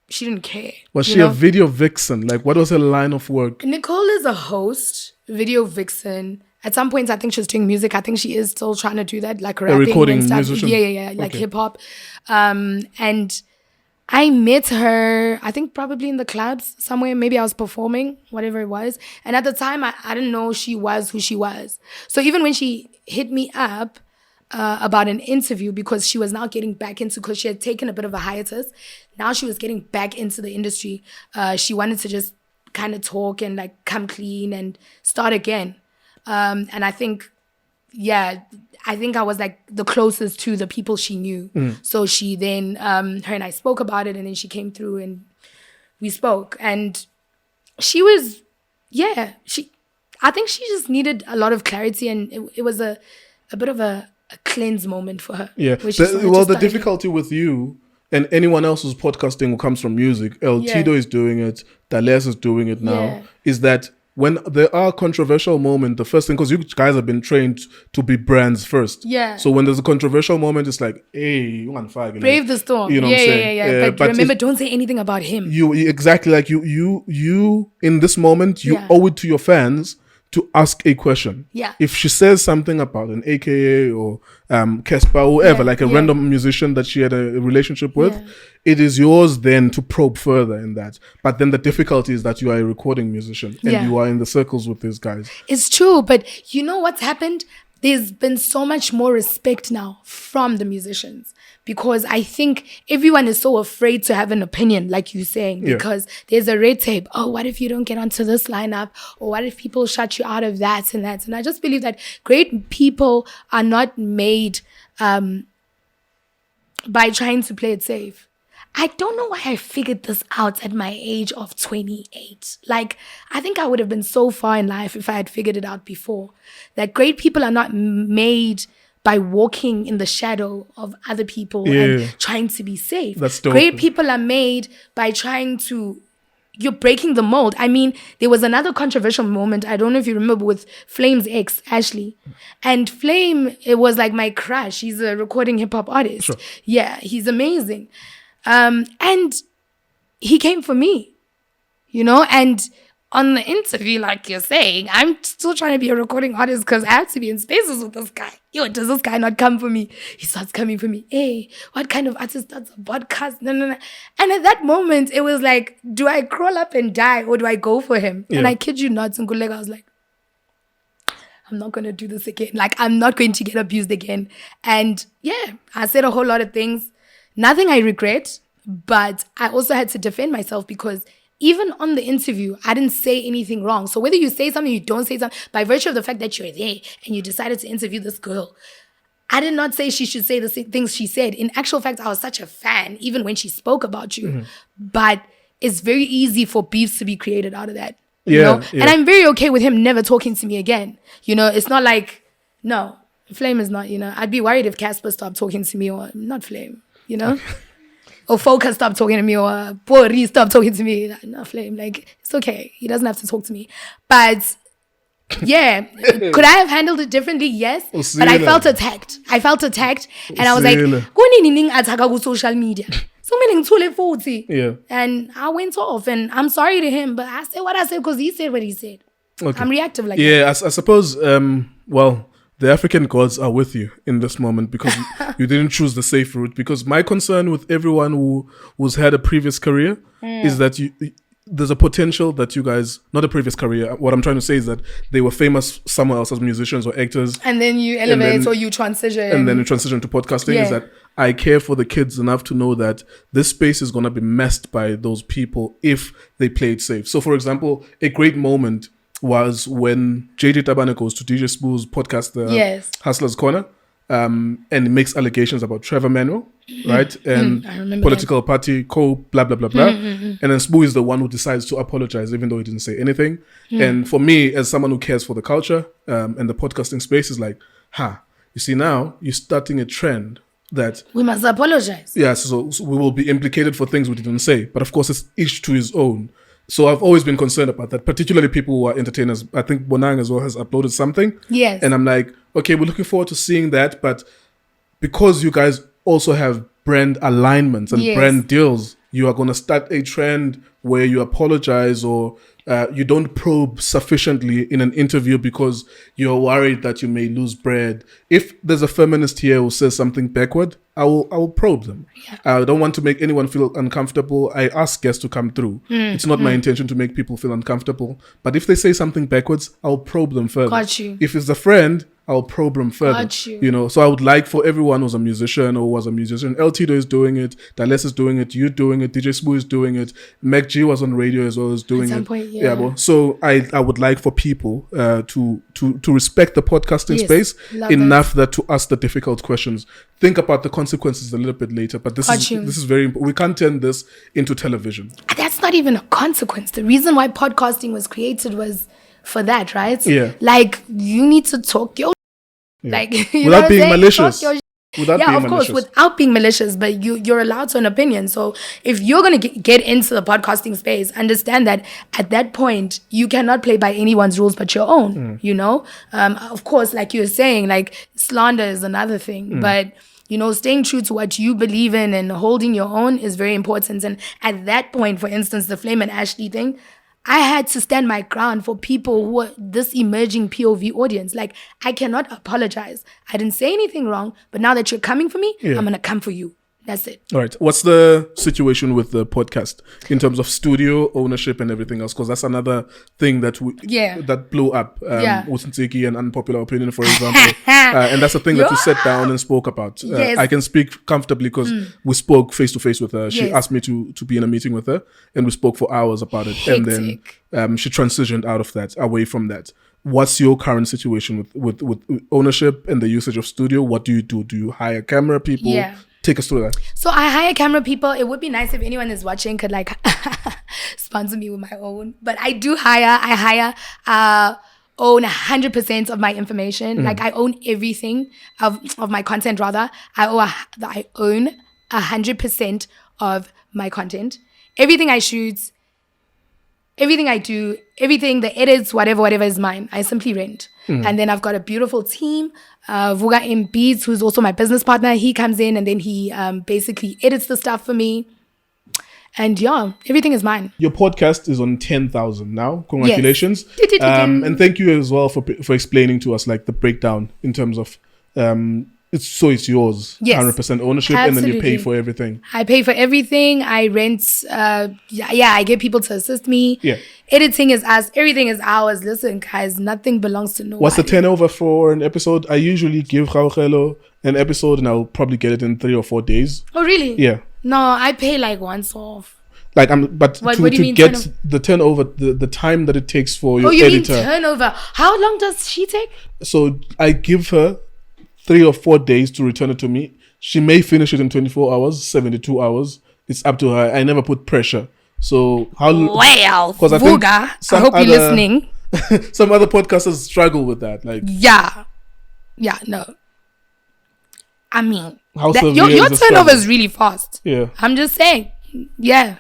she didn't care. Was she a video vixen? Like, what was her line of work? Nicole is a host, video vixen. At some points, I think she was doing music. I think she is still trying to do that, like rapping recording and stuff. musician? Yeah, like hip-hop. And I met her, I think probably in the clubs somewhere. Maybe I was performing, whatever it was. And at the time, I didn't know she was who she was. So even when she hit me up about an interview, because she was now getting back into, because she had taken a bit of a hiatus. Now she was getting back into the industry. She wanted to just kind of talk and like come clean and start again. And I think, I was like the closest to the people she knew. So she then, her and I spoke about it, and then she came through and we spoke. And she was, I think she just needed a lot of clarity, and it was a bit of a cleanse moment for her. Yeah. The difficulty with you and anyone else who's podcasting who comes from music, Tito is doing it, Dales is doing it now, is that when there are controversial moments, the first thing, because you guys have been trained to be brands first. Yeah. So when there's a controversial moment, it's like, hey, you want to brave the storm. You know what I'm saying? Yeah. But remember, don't say anything about him. You exactly, like you in this moment, you owe it to your fans to ask a question. Yeah. If she says something about an AKA or Kespa or whoever, like a random musician that she had a relationship with, it is yours then to probe further in that. But then the difficulty is that you are a recording musician and you are in the circles with these guys. It's true, but you know what's happened? There's been so much more respect now from the musicians, because I think everyone is so afraid to have an opinion, like you're saying, because there's a red tape. Oh, what if you don't get onto this lineup? Or what if people shut you out of that and that? And I just believe that great people are not made by trying to play it safe. I don't know why I figured this out at my age of 28. Like, I think I would have been so far in life if I had figured it out before. That great people are not made by walking in the shadow of other people and trying to be safe. That's dope. Great people are made by trying to, you're breaking the mold. I mean, there was another controversial moment, I don't know if you remember, with Flame's ex, Ashley. And Flame, it was like my crush. He's a recording hip-hop artist. Sure. Yeah, he's amazing. And he came for me, and on the interview, like you're saying, I'm still trying to be a recording artist because I have to be in spaces with this guy. Does this guy not come for me? He starts coming for me. Hey, what kind of artist does a podcast? No. And at that moment, it was like, do I crawl up and die or do I go for him? And I kid you not, Nkululeko, I was like, I'm not going to do this again. Like, I'm not going to get abused again. And I said a whole lot of things. Nothing I regret, but I also had to defend myself, because even on the interview, I didn't say anything wrong. So whether you say something, you don't say something, by virtue of the fact that you're there and you decided to interview this girl, I did not say she should say the things she said. In actual fact, I was such a fan, even when she spoke about you. But it's very easy for beefs to be created out of that. You know? And I'm very okay with him never talking to me again. It's not like, no, Flame is not, I'd be worried if Casper stopped talking to me, or not Flame. Or Focus stopped talking to me, or Pori stopped talking to me. No, Flame, like, it's okay. He doesn't have to talk to me. But could I have handled it differently? Yes. But I felt attacked. And I was like, "Kunini attack on social media." So meaning 40. And I went off, and I'm sorry to him, but I said what I said because he said what he said. Okay. I'm reactive like that. I suppose, the African gods are with you in this moment, because you didn't choose the safe route. Because my concern with everyone who's had a previous career is that there's a potential that you guys, not a previous career, what I'm trying to say is that they were famous somewhere else as musicians or actors. And then you elevate or you transition. And then you transition to podcasting. Is that I care for the kids enough to know that this space is going to be messed by those people if they play it safe. So, for example, a great moment was when JJ Tabane goes to DJ Spoo's podcast, the Hustler's Corner, and makes allegations about Trevor Manuel, right? And political party, blah, blah, blah, blah. And then Spoo is the one who decides to apologize, even though he didn't say anything. And for me, as someone who cares for the culture and the podcasting space, is like, you see now, you're starting a trend that we must apologize. Yeah, so we will be implicated for things we didn't say. But of course, it's each to his own. So I've always been concerned about that, particularly people who are entertainers. I think Bonang as well has uploaded something. Yes. And I'm like, okay, we're looking forward to seeing that. But because you guys also have brand alignments and brand deals, you are going to start a trend where you apologize or you don't probe sufficiently in an interview because you're worried that you may lose bread. If there's a feminist here who says something backward, I will probe them. Yeah. I don't want to make anyone feel uncomfortable. I ask guests to come through. It's not my intention to make people feel uncomfortable. But if they say something backwards, I'll probe them further. Got you. If it's a friend, I'll probe them further. Got you. You know, so I would like for everyone who's a musician or was a musician. El Tito is doing it. Dallas is doing it. You doing it. DJ Spoo is doing it. Meg G was on radio as well as doing At some it. point, yeah. Well, so I would like for people to respect the podcasting space enough that to ask the difficult questions. Think about the consequences a little bit later. But this is very important. We can't turn this into television. That's not even a consequence. The reason why podcasting was created was for that, right? Yeah. Like, you need to talk your like without being malicious. Without being malicious, but you're allowed to an opinion. So if you're going to get into the podcasting space, understand that at that point you cannot play by anyone's rules but your own. You know, of course, like you're saying, like slander is another thing, but you know, staying true to what you believe in and holding your own is very important. And at that point, for instance, the Flame and Ashley thing, I had to stand my ground for people who are this emerging POV audience. Like, I cannot apologize. I didn't say anything wrong, but now that you're coming for me, I'm going to come for you. That's it. All right. What's the situation with the podcast in terms of studio ownership and everything else? Because that's another thing that that blew up with Ntsiki and Unpopular Opinion, for example. And that's the thing that we sat down and spoke about. I can speak comfortably because we spoke face to face with her. She asked me to be in a meeting with her, and we spoke for hours about it. Hectic. And then she transitioned out of that, away from that. What's your current situation with ownership and the usage of studio? What do you do? Do you hire camera people? Yeah. Take us through that. So I hire camera people. It would be nice if anyone is watching could like sponsor me with my own. But I own 100% of my information. Like I own everything of my content rather. I own 100% of my content. Everything I shoot, everything I do, everything, the edits, whatever is mine. I simply rent. And then I've got a beautiful team. Vuga M Beats, who's also my business partner, he comes in and then he basically edits the stuff for me. And everything is mine. Your podcast is on 10,000 now. Congratulations. Yes. And thank you as well for explaining to us like the breakdown in terms of it's yours. Yes. 100% ownership. Absolutely. And then you pay for everything. I pay for everything. I rent. I get people to assist me. Yeah. Editing is us. Everything is ours. Listen, guys, nothing belongs to no one. What's the turnover for an episode? I usually give Raugelo an episode and I'll probably get it in 3 or 4 days. Oh, really? Yeah. No, I pay like once off. Like to get the turnover, the time that it takes for your editor. Oh, you mean turnover? How long does she take? So I give her 3 or 4 days to return it to me. She may finish it in 24 hours, 72 hours. It's up to her. I never put pressure. So well, Vuga, I hope you're listening. Some other podcasters struggle with that. Like no. I mean, your turnover is really fast. Yeah, I'm just saying. Yeah,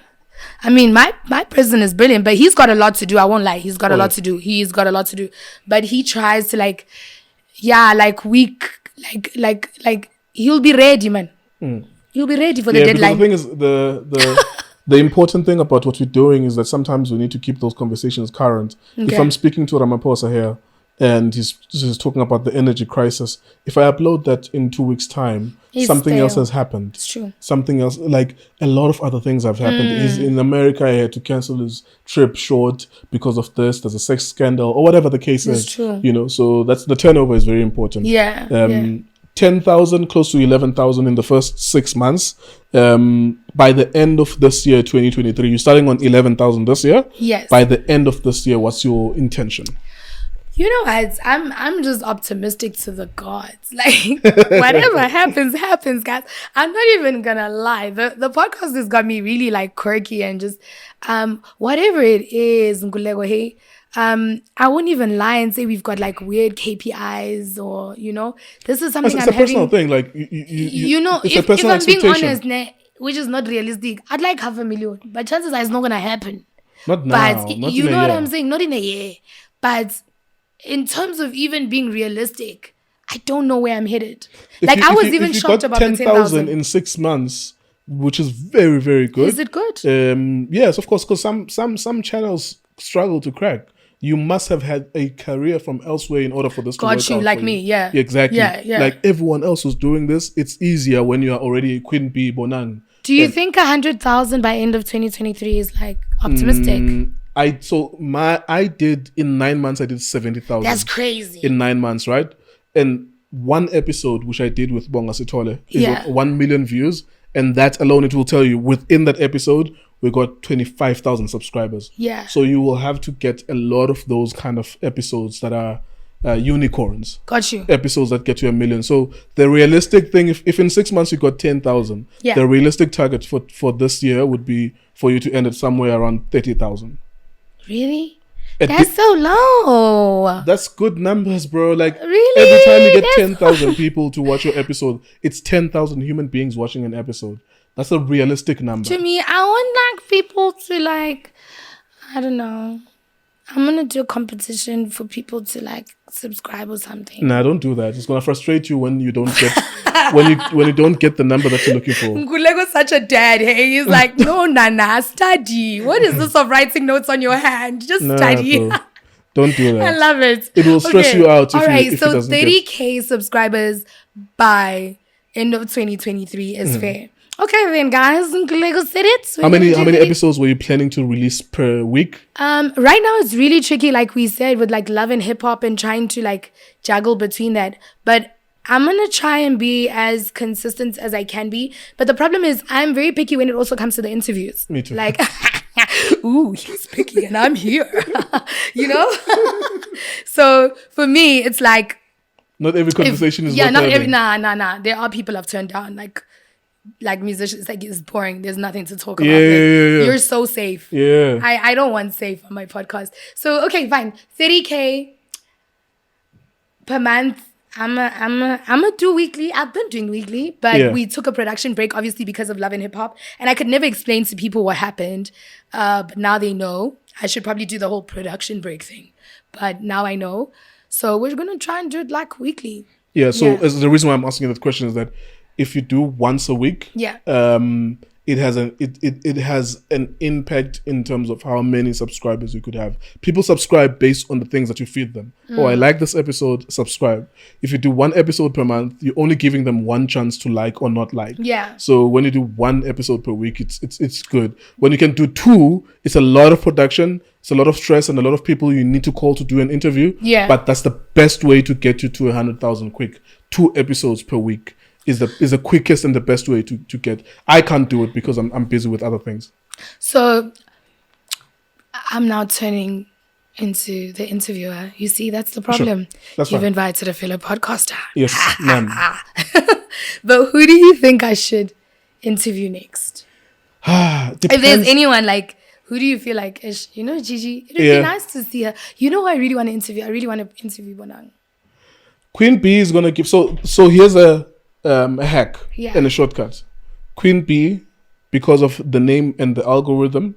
I mean, my president is brilliant, but he's got a lot to do. I won't lie, he's got a lot to do. He's got a lot to do, but he tries to like he'll be ready, man. He'll be ready for the deadline. The thing is, the important thing about what we're doing is that sometimes we need to keep those conversations current. Okay. If I'm speaking to Ramaphosa here, and he's talking about the energy crisis. If I upload that in 2 weeks' time, He's something else stale. has happened. It's true. Something else, like a lot of other things have happened. He's in America. He had to cancel his trip short because of this. There's a sex scandal or whatever the case is. true. You know, so that's the turnover is very important. Yeah. yeah. 10,000, close to 11,000 in the first 6 months. By the end of this year, 2023, you're starting on 11,000 this year. Yes. By the end of this year, what's your intention? You know, I'm just optimistic to the gods. Like whatever happens, guys. I'm not even gonna lie. The podcast has got me really like quirky and just whatever it is, Nkululeko, hey. I won't even lie and say we've got like weird KPIs or this is something It's I'm a personal having. thing. Like You know, it's a if personal I'm being expectation. honest, which is not realistic, I'd like 500,000, but chances are it's not gonna happen. Not now. But not you in a know what year. I'm saying? Not in a year. But in terms of even being realistic, I don't know where I'm headed. If I was if even you shocked got about the 10,000. in 6 months, which is very, very good. Is it good? Yes, of course, because some channels struggle to crack. You must have had a career from elsewhere in order for this to work Got you, out like for me, yeah. Exactly. Yeah. Like everyone else who's doing this, it's easier when you are already Queen Bee Bonang. Do you think 100,000 by end of 2023 is like optimistic? I did in 9 months. I did 70,000. That's crazy. In 9 months, right? And one episode which I did with Bonga Sitole, it Yeah. got 1 million views, and that alone it will tell you within that episode we got 25,000 subscribers. Yeah. So you will have to get a lot of those kind of episodes that are unicorns. Got you. Episodes that get you 1 million. So the realistic thing, if in 6 months you got 10,000, Yeah. the realistic target for this year would be for you to end it somewhere around 30,000. Really? At That's so low. That's good numbers, bro. Like Really? every time you get That's 10,000 people to watch your episode, it's 10,000 human beings watching an episode. That's a realistic number. To me, I want like people to like, I don't know. I'm gonna do a competition for people to like subscribe or something. Nah, don't do that. It's gonna frustrate you when you don't get when you don't get the number that you're looking for. Nkuleko's such a dad, hey? He's like, no, Nana, study. What is this of writing notes on your hand? Just Nah, study. bro. Don't do that. I love it. It will stress you out if All right, if it so doesn't 30K subscribers by end of 2023 is fair. Okay then, guys. Nkululeko said it. How many episodes were you planning to release per week? Right now it's really tricky, like we said, with like love and hip hop and trying to like juggle between that. But I'm gonna try and be as consistent as I can be. But the problem is I'm very picky when it also comes to the interviews. Me too. Like, ooh, he's picky and I'm here. You know? So for me, it's like Not every conversation is worth not having. nah. There are people I've turned down, like musicians, like it's boring. There's nothing to talk about. Yeah. You're so safe. Yeah. I don't want safe on my podcast. So okay, fine. 30K per month. I'm do weekly. I've been doing weekly, but we took a production break obviously because of love and hip hop, and I could never explain to people what happened. But now they know. I should probably do the whole production break thing, but now I know. So we're gonna try and do it like weekly. Yeah, so Yeah. as the reason why I'm asking you that question is that if you do once a week, Yeah. it has an impact in terms of how many subscribers you could have. People subscribe based on the things that you feed them. Oh, I like this episode, subscribe. If you do one episode per month, you're only giving them one chance to like or not like. Yeah. So when you do one episode per week, it's good. When you can do two, it's a lot of production, it's a lot of stress, and a lot of people you need to call to do an interview. Yeah. But that's the best way to get you to 100,000 quick. 2 episodes per week is the quickest and the best way to get. I can't do it because I'm busy with other things. So I'm now turning into the interviewer. You see, that's the problem. That's You've fine. invited a fellow podcaster. Yes, ma'am. But who do you think I should interview next? If there's Depends. anyone, like, who do you feel like, Gigi, it would Yeah. be nice to see her. You know who I really want to interview? I really want to interview Bonang. Queen Bee is gonna give. So here's a hack Yeah. and a shortcut. Queen Bee, because of the name and the algorithm,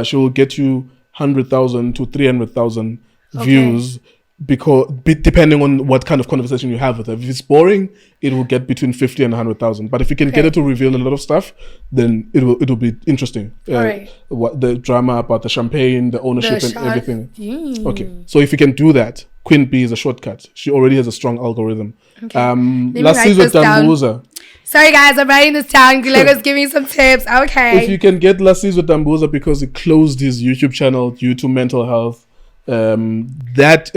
she will get you 100,000 to 300,000 views. Depending on what kind of conversation you have with her. If it's boring, it will get between 50 and 100,000. But if you can get her to reveal a lot of stuff, then it will be interesting. Alright. What the drama about the champagne, the ownership, and everything. Mm. Okay, so if you can do that, Queen B is a shortcut. She already has a strong algorithm. Okay. me Last write season this down. Dambuza. Sorry guys, I'm writing this down. Nkuleko's giving me some tips. Okay. If you can get Lassie with Dambuza because he closed his YouTube channel due to mental health, that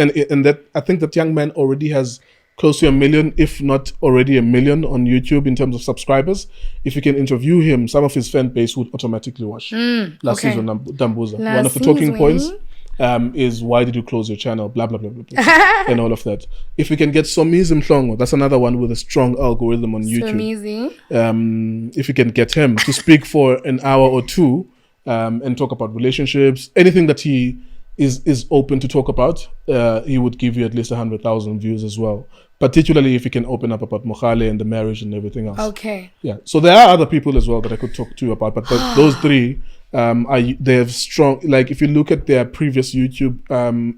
I think that young man already has close to 1 million, if not already 1 million on YouTube in terms of subscribers. If you can interview him, some of his fan base would automatically watch Lassie with Dambuza. One of the talking points is why did you close your channel? Blah blah blah blah, blah and all of that. If we can get Somizi Mhlongo, that's another one with a strong algorithm on YouTube. Somizi. If you can get him to speak for an hour or two and talk about relationships, anything that he is open to talk about, he would give you at least 100,000 views as well. Particularly if you can open up about Mohale and the marriage and everything else. Okay. Yeah. So there are other people as well that I could talk to you about, but those three, they have strong. Like if you look at their previous YouTube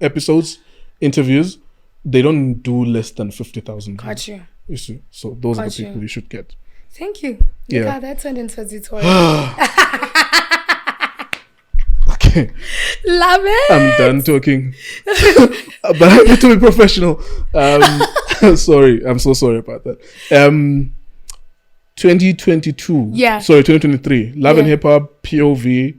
episodes, interviews, they don't do less than 50,000. Got you. You see, so those are the Got you. people you should get. Thank you. Yeah. Look how that turned into a tutorial. Okay. Love it. I'm done talking. But I need to be professional. Sorry, I'm so sorry about that. 2022. Yeah. Sorry, 2023. Love and Hip Hop, POV,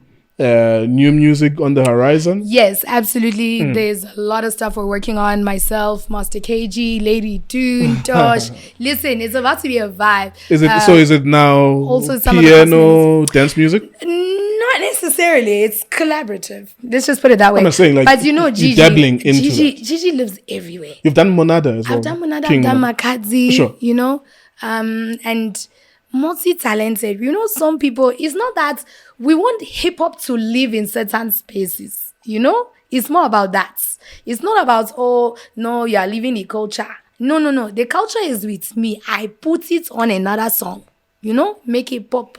new music on the horizon. Yes, absolutely. There's a lot of stuff we're working on. Myself, Master KG, Lady Dune, Dosh. Listen, it's about to be a vibe. Is it so? Is it now also some piano, dance music? Not necessarily. It's collaborative. Let's just put it that way. I'm not saying like, but you know, Gigi, dabbling into that. Gigi lives everywhere. You've done Monada as well. I've done Monada, I've done Makadzi, Sure. you know, and multi-talented. You know, some people, it's not that we want hip hop to live in certain spaces, you know? It's more about that. It's not about, oh, no, you're living the culture. No. The culture is with me. I put it on another song, you know? Make it pop.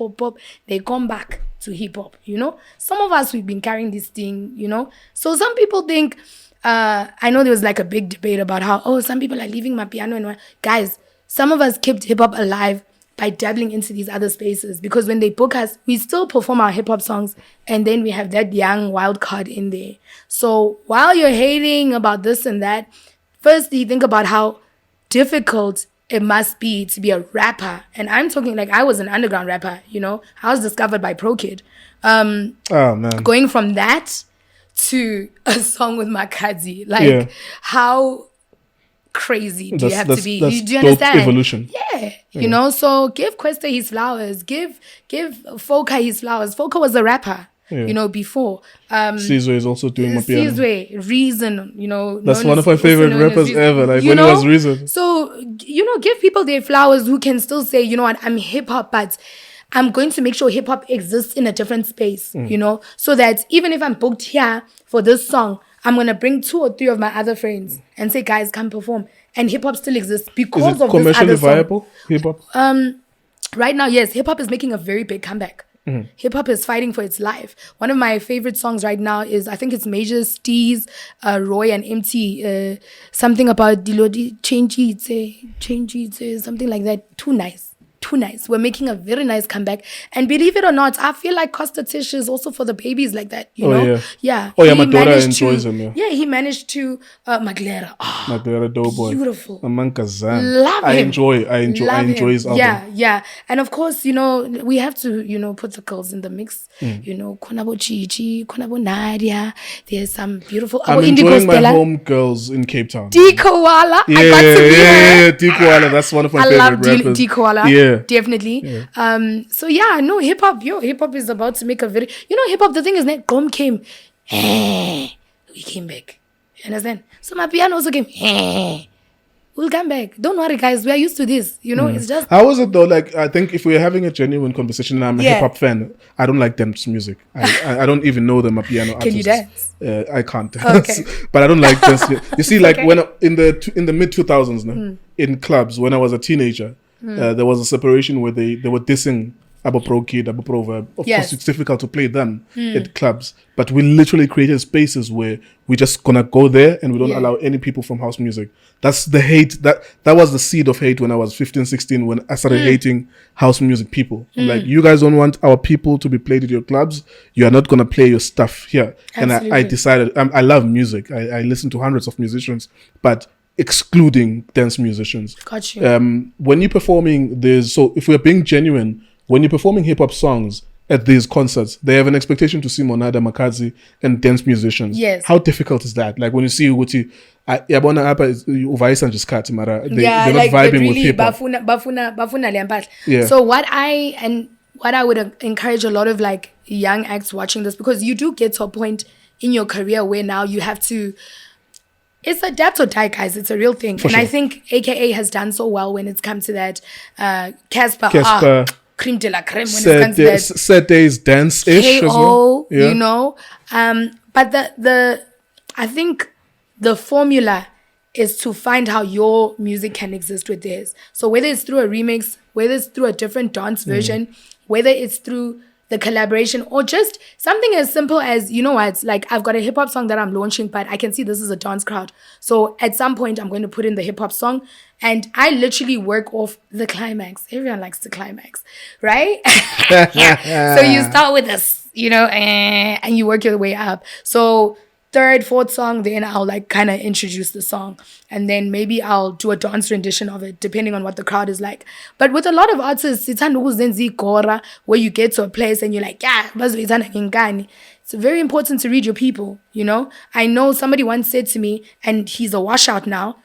They come back to hip hop, you know? Some of us, we've been carrying this thing, you know? So some people think, I know there was like a big debate about how, oh, some people are leaving my piano and guys, some of us kept hip hop alive by dabbling into these other spaces, because when they book us, we still perform our hip hop songs, and then we have that young wild card in there. So while you're hating about this and that, firstly, think about how difficult it must be to be a rapper. And I'm talking like I was an underground rapper, you know. I was discovered by Pro Kid. Oh man. Going from that to a song with Makadzi, like how crazy do you have to be? Do you understand? Evolution. Yeah, you know. So give Questa his flowers. Give Foka his flowers. Foka was a rapper, you know, before. Sizwe is also doing my piano. Sizwe, Reason, you know. That's one of my favorite rappers ever. Like when it was Reason. So you know, give people their flowers who can still say, you know what, I'm hip hop, but I'm going to make sure hip hop exists in a different space, you know, so that even if I'm booked here for this song, I'm going to bring 2 or 3 of my other friends and say, guys, come perform. And hip hop still exists because of this other song. Is it commercially viable, hip hop? Right now, yes, hip hop is making a very big comeback. Hip hop is fighting for its life. One of my favorite songs right now is, I think it's Major, Steez, Roy and MT. Something about Dilodi, change it, something like that. Too nice. We're making a very nice comeback. And believe it or not, I feel like Costa Tish is also for the babies like that, you know? Yeah. Oh, yeah, my daughter enjoys him, Yeah, he managed to, Maglera. Oh, Maglera Doughboy. Beautiful. Amankazan. Love him. I enjoy his album. Yeah. And of course, you know, we have to, you know, put the girls in the mix. You know, Konabo Gigi, Konabo Nadia. There's some beautiful... I'm enjoying my home girls in Cape Town. D Koala. I got to be her. Yeah, D Koala. That's one of my favorite rappers. I love D Koala. Yeah. Definitely. Yeah. So yeah, no, hip hop is about to make a very, you know, hip hop, the thing is that Gom came, we came back. You understand? So my piano also came, we'll come back. Don't worry, guys, we are used to this. You know, it's just. How was it though? Like, I think if we're having a genuine conversation and I'm a hip hop fan, I don't like dance music. I don't even know them, a piano artist. Can you dance? I can't dance. Okay. But I don't like dance. You see, like when in the mid 2000s, in clubs, when I was a teenager, there was a separation where they were dissing Abo Pro Kid, Abo Proverb. Of Yes. course, it's difficult to play them at clubs, but we literally created spaces where we're just gonna go there and we don't allow any people from house music. That's the hate. That was the seed of hate when I was 15, 16, when I started hating house music people. I'm like, you guys don't want our people to be played at your clubs. You are not gonna play your stuff here. Absolutely. And I decided, I love music. I listen to hundreds of musicians, but excluding dance musicians. Got you. When you're performing this, so if we're being genuine, when you're performing hip hop songs at these concerts, they have an expectation to see Monada, Makazi, and dance musicians. Yes. How difficult is that? Like when you see Uguti, yabona apa uvayisa nje isikhathi mara they're not like vibing really with hip hop. bafuna le mpahla. Yeah. So what I would encourage a lot of like young acts watching this, because you do get to a point in your career where now you have to. It's adapt or die, guys. It's a real thing. For and sure. I think AKA has done so well when it's come to that. Casper. Creme de la creme when it comes to that. Set days dance-ish as well. KO, you know. But I think the formula is to find how your music can exist with theirs. So whether it's through a remix, whether it's through a different dance version, whether it's through the collaboration, or just something as simple as, you know what, like I've got a hip hop song that I'm launching, but I can see this is a dance crowd. So at some point I'm going to put in the hip hop song, and I literally work off the climax. Everyone likes the climax, right? So you start with this, you know, and you work your way up. So third, fourth song, then I'll like kind of introduce the song, and then maybe I'll do a dance rendition of it depending on what the crowd is like. But with a lot of artists, it's where you get to a place and you're like, yeah, it's very important to read your people, you know. I know somebody once said to me, and he's a washout now,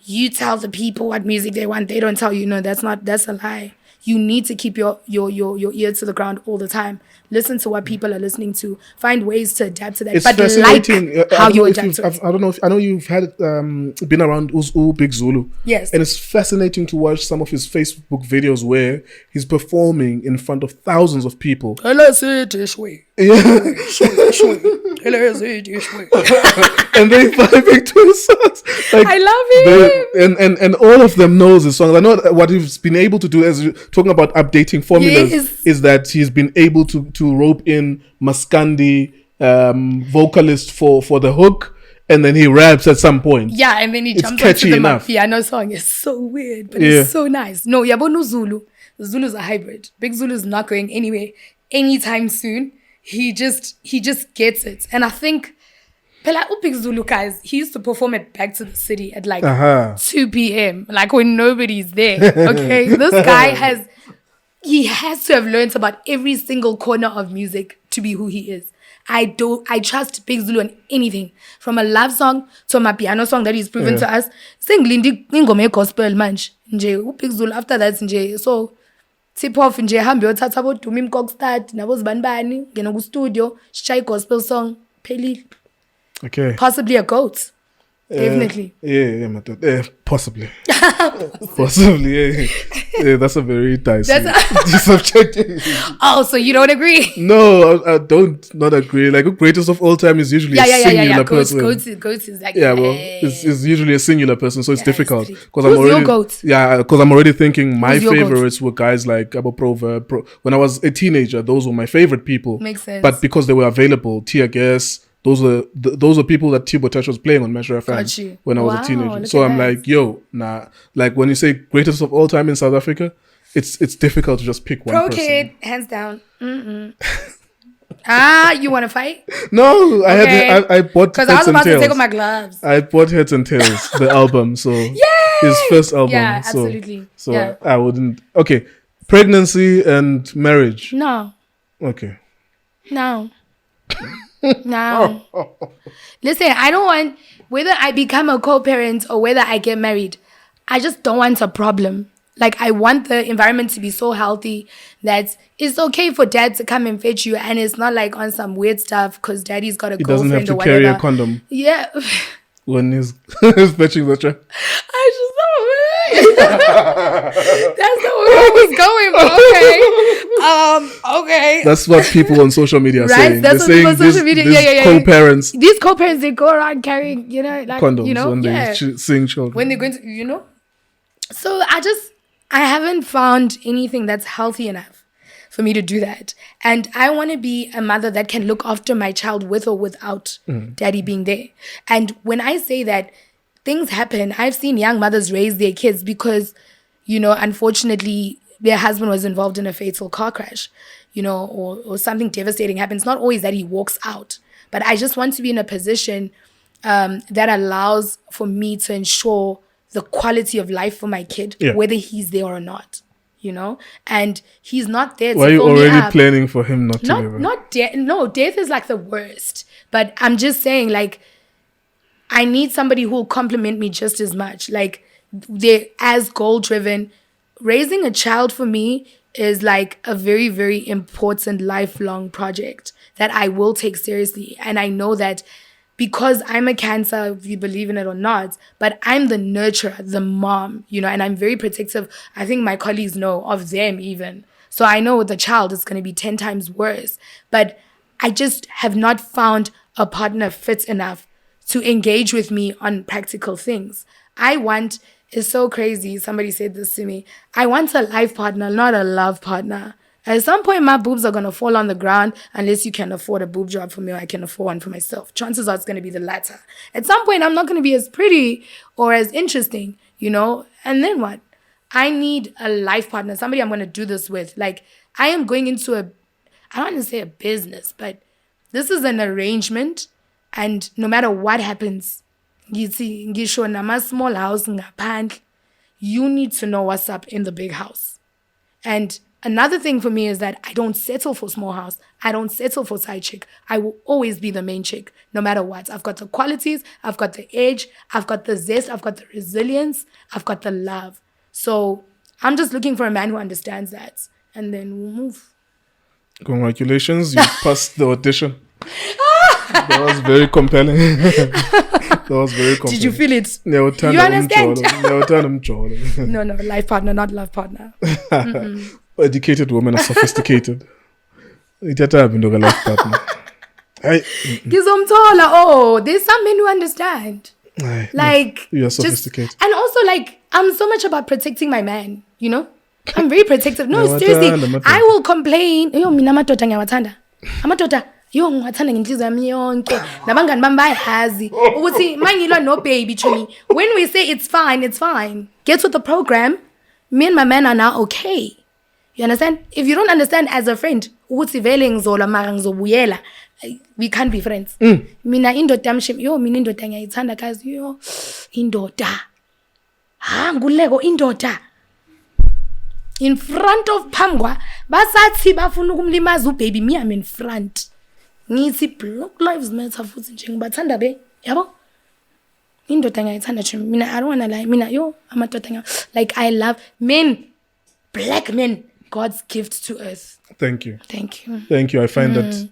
you tell the people what music they want, they don't tell you. No, that's a lie. You need to keep your ear to the ground all the time. Listen to what people are listening to. Find ways to adapt to that. It's but fascinating. like how you adapt to it. I don't know. I know you've had been around Uzu Big Zulu. Yes. And it's fascinating to watch some of his Facebook videos where he's performing in front of thousands of people. Let's say it this way. Yeah. Let's say it this way. And they vibing to his songs. Like, I love it. And all of them knows his songs. I know what he's been able to do, as you're talking about updating formulas, Yes. is that he's been able to rope in Maskandi vocalist for the hook, and then he raps at some point. Yeah, and then he It's jumps catchy onto the enough. piano song. It's so weird, but Yeah. it's so nice. No, Yabonu Zulu. Zulu's a hybrid. Big Zulu's not going anywhere anytime soon. He just gets it. And I think Pela Big Zulu, guys, he used to perform at Back to the City at like 2 p.m. Like when nobody's there. Okay. This guy has to have learned about every single corner of music to be who he is. I trust Big Zulu on anything, from a love song to a piano song that he's proven to us. Sing Lindy Ngome gospel manch. Nje Big Zulu after that nje. So tip off nje hambe yothatha bo Dumi Mkokstad nabo zibanibani ngena ku studio shishaye gospel song phelile. Okay. Possibly a goat. Definitely. Possibly. Possibly. Yeah, that's a very dicey subject. Oh, so you don't agree? No, I don't not agree. Like, greatest of all time is usually a singular person. Goats is like, Yeah, well, it's usually a singular person, so it's difficult. Because Who's your goat? Yeah, because I'm already thinking my Who's your goat? favorites were guys like Abo Proverb. When I was a teenager, those were my favorite people. Makes sense. But because they were available, Tear Gas, those are people that Thibaut Touch was playing on Metro FM when I was a teenager. So I'm like, yo, nah. Like when you say greatest of all time in South Africa, it's difficult to just pick one Pro person. Kid, hands down. You want to fight? No, I bought because I was Heads and about to Tails. take off my gloves. I bought Heads and Tails, the album. So his first album. Yeah, absolutely. So Yeah. I wouldn't. Okay, pregnancy and marriage. No. Okay. No. Listen, I don't want, whether I become a co-parent or whether I get married, I just don't want a problem. Like, I want the environment to be so healthy that it's okay for dad to come and fetch you, and it's not like on some weird stuff because daddy's got a He doesn't girlfriend have or to carry whatever. a condom Yeah. when he's fetching the child. I just that's not where I was going, but okay. Okay. That's what people on social media are Right? saying. That's They're what people saying on social media- these yeah. co-parents These co-parents, they go around carrying, like, condoms when they seeing children. when they're going to, So I haven't found anything that's healthy enough for me to do that. And I want to be a mother that can look after my child with or without daddy being there. And when I say that, things happen. I've seen young mothers raise their kids because, unfortunately, their husband was involved in a fatal car crash, or something devastating happens. Not always that he walks out, but I just want to be in a position that allows for me to ensure the quality of life for my kid, whether he's there or not, and he's not there. Why are you already planning for him not to live? Not death. No, death is like the worst. But I'm just saying, like, I need somebody who will compliment me just as much. Like, they're as goal-driven. Raising a child for me is like a very, very important lifelong project that I will take seriously. And I know that because I'm a Cancer, if you believe in it or not, but I'm the nurturer, the mom, and I'm very protective. I think my colleagues know of them even. So I know with the child, it's going to be 10 times worse. But I just have not found a partner fit enough to engage with me on practical things. It's so crazy. Somebody said this to me. I want a life partner, not a love partner. At some point, my boobs are going to fall on the ground unless you can afford a boob job for me or I can afford one for myself. Chances are it's going to be the latter. At some point, I'm not going to be as pretty or as interesting, And then what? I need a life partner, somebody I'm going to do this with. Like, I am going into I don't want to say a business, but this is an arrangement. And no matter what happens, ngisho nama small house ngaphandle, you need to know what's up in the big house. And another thing for me is that I don't settle for small house. I don't settle for side chick. I will always be the main chick, no matter what. I've got the qualities, I've got the edge, I've got the zest, I've got the resilience, I've got the love. So I'm just looking for a man who understands that. And then we'll move. Congratulations, you passed the audition. That was very compelling. Did you feel it? You understand? No, life partner, not love partner. Educated women are sophisticated. Life partner. There's some men who understand. Like, you are sophisticated. And also, like, I'm so much about protecting my man, I'm very protective. No, seriously, I will complain. Mina madoda ngiyawithanda. Amadoda ngiwathanda ngenhliziyo yami yonke. Nabangani bami bayazi ukuthi mangilwa no baby chumi. When we say it's fine, it's fine. Get with the program. Me and my man are now okay. You understand? If you don't understand as a friend, ukuthi vele ngizola mara ngizobuyela, we can't be friends. Mina indoda mina indoda ngiyayithanda guys. Indoda. Nkululeko indoda. In front of Pamgwa, basathi bafuna ukumlimaza ubaby, me I'm in front. Ngithi Black Lives Matter futhi nje ngibathanda be, yabo? Indoda ngiyayithanda nje mina, I don't wanna lie, mina amadoda like I love men, black men, God's gift to earth. Thank you. I find that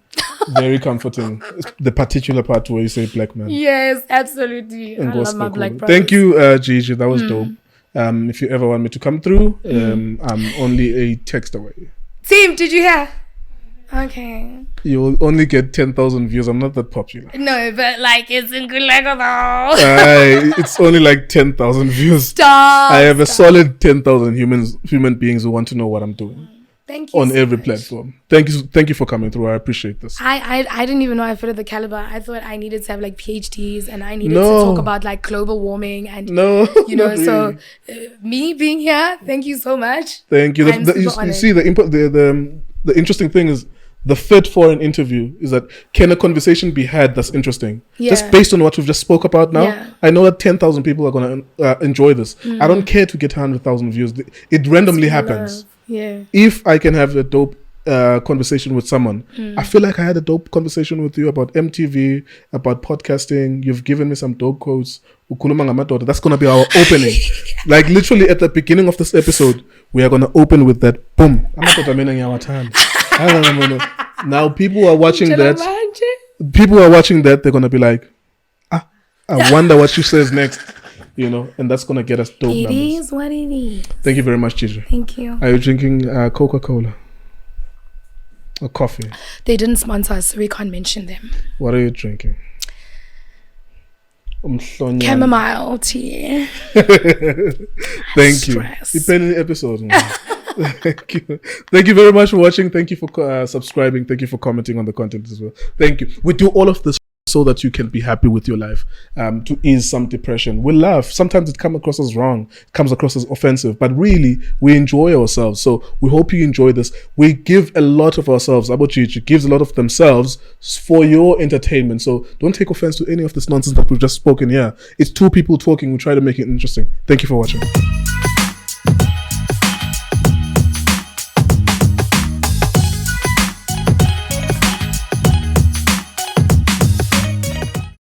very comforting. The particular part where you say black man. Yes, absolutely. I love my black brothers. Thank you, Gigi. That was dope. If you ever want me to come through, I'm only a text away. Team, did you hear? Okay. You will only get 10,000 views. I'm not that popular. No, but like it's Nkululeko though. It's only like 10,000 views. Stop. I have a solid 10,000 human beings who want to know what I'm doing. Thank you on so every much. platform. Thank you for coming through. I appreciate this. I didn't even know I fitted the caliber. I thought I needed to have like PhDs and I needed to talk about like global warming and you know. So me being here, thank you so much. Thank you. You see the interesting thing is the fit for an interview is that can a conversation be had that's interesting? Yeah. Just based on what we've just spoke about now. Yeah. I know that 10,000 people are going to enjoy this. I don't care to get 100,000 views. It randomly happens. Yeah. If I can have a dope conversation with someone, I feel like I had a dope conversation with you about MTV, about podcasting. You've given me some dope quotes. That's going to be our opening. Like literally at the beginning of this episode, we are going to open with that. Boom. Now people are watching that. They're going to be like, I wonder what she says next. You know, and that's going to get us dope numbers. It is what it is. Thank you very much, Gigi. Thank you. Are you drinking Coca-Cola? Or coffee? They didn't sponsor us, so we can't mention them. What are you drinking? Chamomile tea. Thank you. Depending on the episode. Thank you very much for watching. Thank you for subscribing. Thank you for commenting on the content as well. Thank you. We do all of this so that you can be happy with your life, to ease some depression. We laugh. Sometimes it comes across as wrong, comes across as offensive, but really we enjoy ourselves. So we hope you enjoy this. We give a lot of ourselves. Abo Gigi gives a lot of themselves for your entertainment. So don't take offense to any of this nonsense that we've just spoken here. It's two people talking. We try to make it interesting. Thank you for watching.